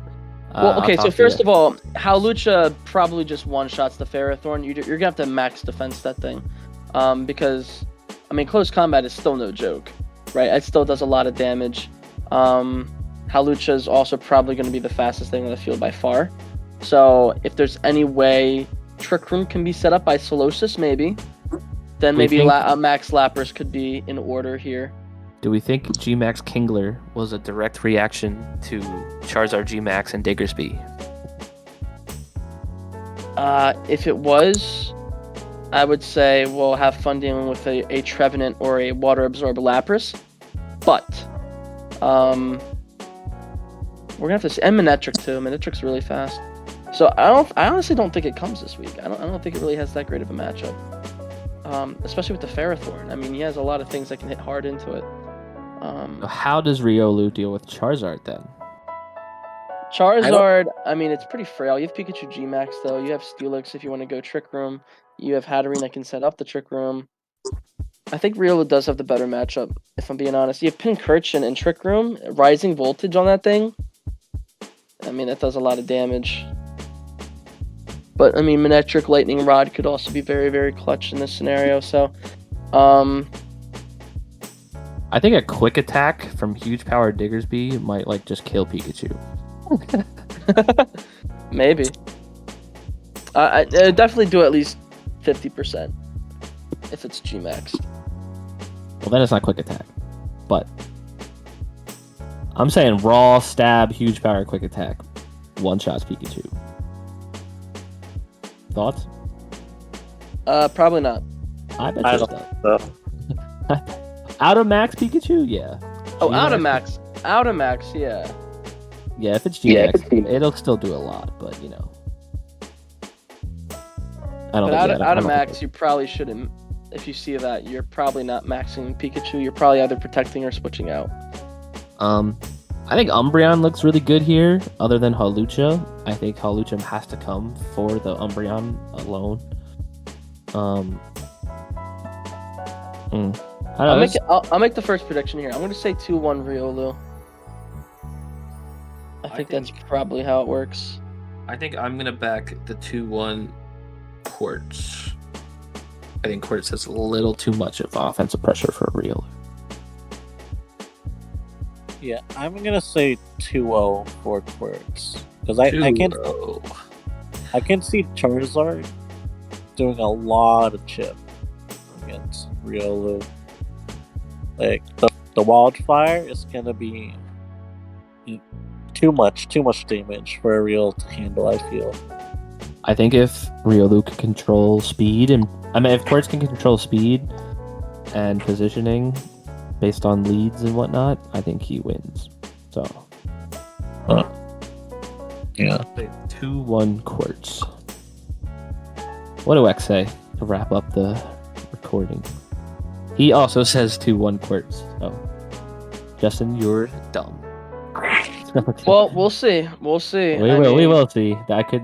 Well, okay, so first of all, Hawlucha probably just one-shots the Ferrothorn. You're going to have to max defense that thing. Because, I mean, close combat is still no joke, right? It still does a lot of damage. Hawlucha is also probably going to be the fastest thing on the field by far. So, if there's any way Trick Room can be set up by Solosis, maybe, then maybe Max Lapras could be in order here. Do we think G-Max Kingler was a direct reaction to Charizard G-Max and Diggersby? If it was, I would say we'll have fun dealing with a Trevenant or a Water Absorb Lapras. But, we're going to have to see, and Manectric too. Manectric's really fast. So I honestly don't think it comes this week. I don't think it really has that great of a matchup. Especially with the Ferrothorn. I mean, he has a lot of things that can hit hard into it. How does Riolu deal with Charizard then? Charizard, I mean, it's pretty frail. You have Pikachu G-Max though. You have Steelix if you want to go Trick Room. You have Hatterene that can set up the Trick Room. I think Riolu does have the better matchup, if I'm being honest. You have Pincurchin and Trick Room. Rising Voltage on that thing. I mean, that does a lot of damage. But, I mean, Manectric Lightning Rod could also be very, very clutch in this scenario. So, I think a quick attack from Huge Power Diggersby might just kill Pikachu. Maybe. I definitely do at least 50% if it's G-Max. Well, then it's not quick attack. But I'm saying raw stab, huge power, quick attack. One shots Pikachu. Thoughts? Probably not. I bet I you don't does. know. Out of max Pikachu, yeah. Oh, G-Max? Out of max, yeah. Yeah, if it's G-Max, it'll still do a lot, but you know. I don't But think out of max, you probably shouldn't. If you see that, you're probably not maxing Pikachu. You're probably either protecting or switching out. I think Umbreon looks really good here, other than Hawlucha. I think Hawlucha has to come for the Umbreon alone. I'll make the first prediction here. I'm going to say 2-1 Riolu. I think that's probably how it works. I think I'm going to back the 2-1 Quartz. I think Quartz has a little too much of offensive pressure for Riolu. Yeah, I'm gonna say 2-0 for Quartz because I can see Charizard doing a lot of chip against Riolu. Like the wildfire is gonna be too much damage for a Riolu to handle. I feel. I think if Riolu can control speed if Quartz can control speed and positioning based on leads and whatnot, I think he wins. So, yeah, 2-1 Quartz. What do X say to wrap up the recording? He also says 2-1 Quartz. So, Justin, you're dumb. Well, we'll see. We'll see. We will see. I could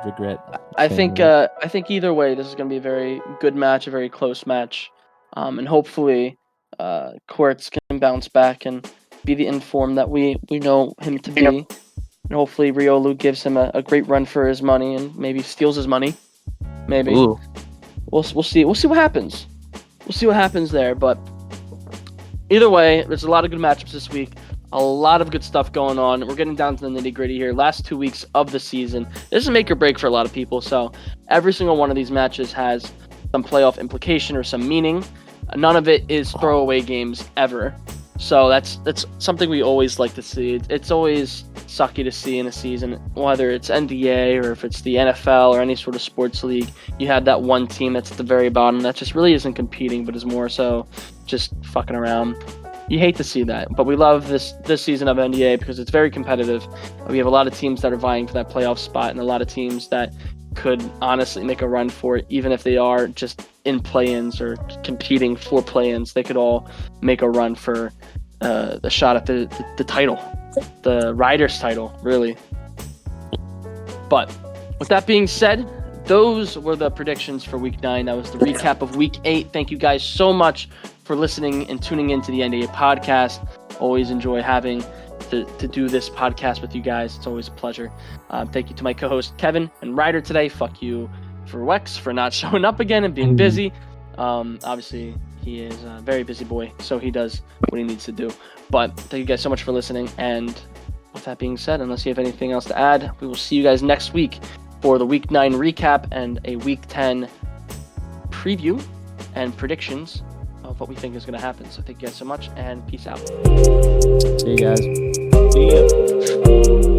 regret. I think either way, this is going to be a very good match, a very close match, and hopefully, Quartz can bounce back and be the inform that we know him to be, and hopefully Riolu gives him a great run for his money and maybe steals his money. Maybe. Ooh. We'll see. We'll see what happens. We'll see what happens there. But either way, there's a lot of good matchups this week. A lot of good stuff going on. We're getting down to the nitty-gritty here. Last 2 weeks of the season. This is a make or break for a lot of people. So every single one of these matches has some playoff implication or some meaning. None of it is throwaway games ever. So that's something we always like to see. It's always sucky to see in a season, whether it's NDA or if it's the NFL or any sort of sports league. You have that one team that's at the very bottom that just really isn't competing, but is more so just fucking around. You hate to see that, but we love this season of NDA because it's very competitive. We have a lot of teams that are vying for that playoff spot and a lot of teams that could honestly make a run for it, even if they are just in play-ins or competing for play-ins. They could all make a run for the shot at the title, the Riders title, really. But with that being said, those were the predictions for Week 9. That was the recap of Week 8. Thank you guys so much for listening and tuning into the NDA Podcast. Always enjoy having to do this podcast with you guys. It's always a pleasure. Thank you to my co-host Kevin and Ryder today. Fuck you for Wex for not showing up again and being busy. Obviously, he is a very busy boy, so he does what he needs to do. But thank you guys so much for listening. And with that being said, unless you have anything else to add, we will see you guys next week for the Week 9 recap and a Week 10 preview and predictions of what we think is going to happen. So thank you guys so much, and peace out. See you guys. See ya.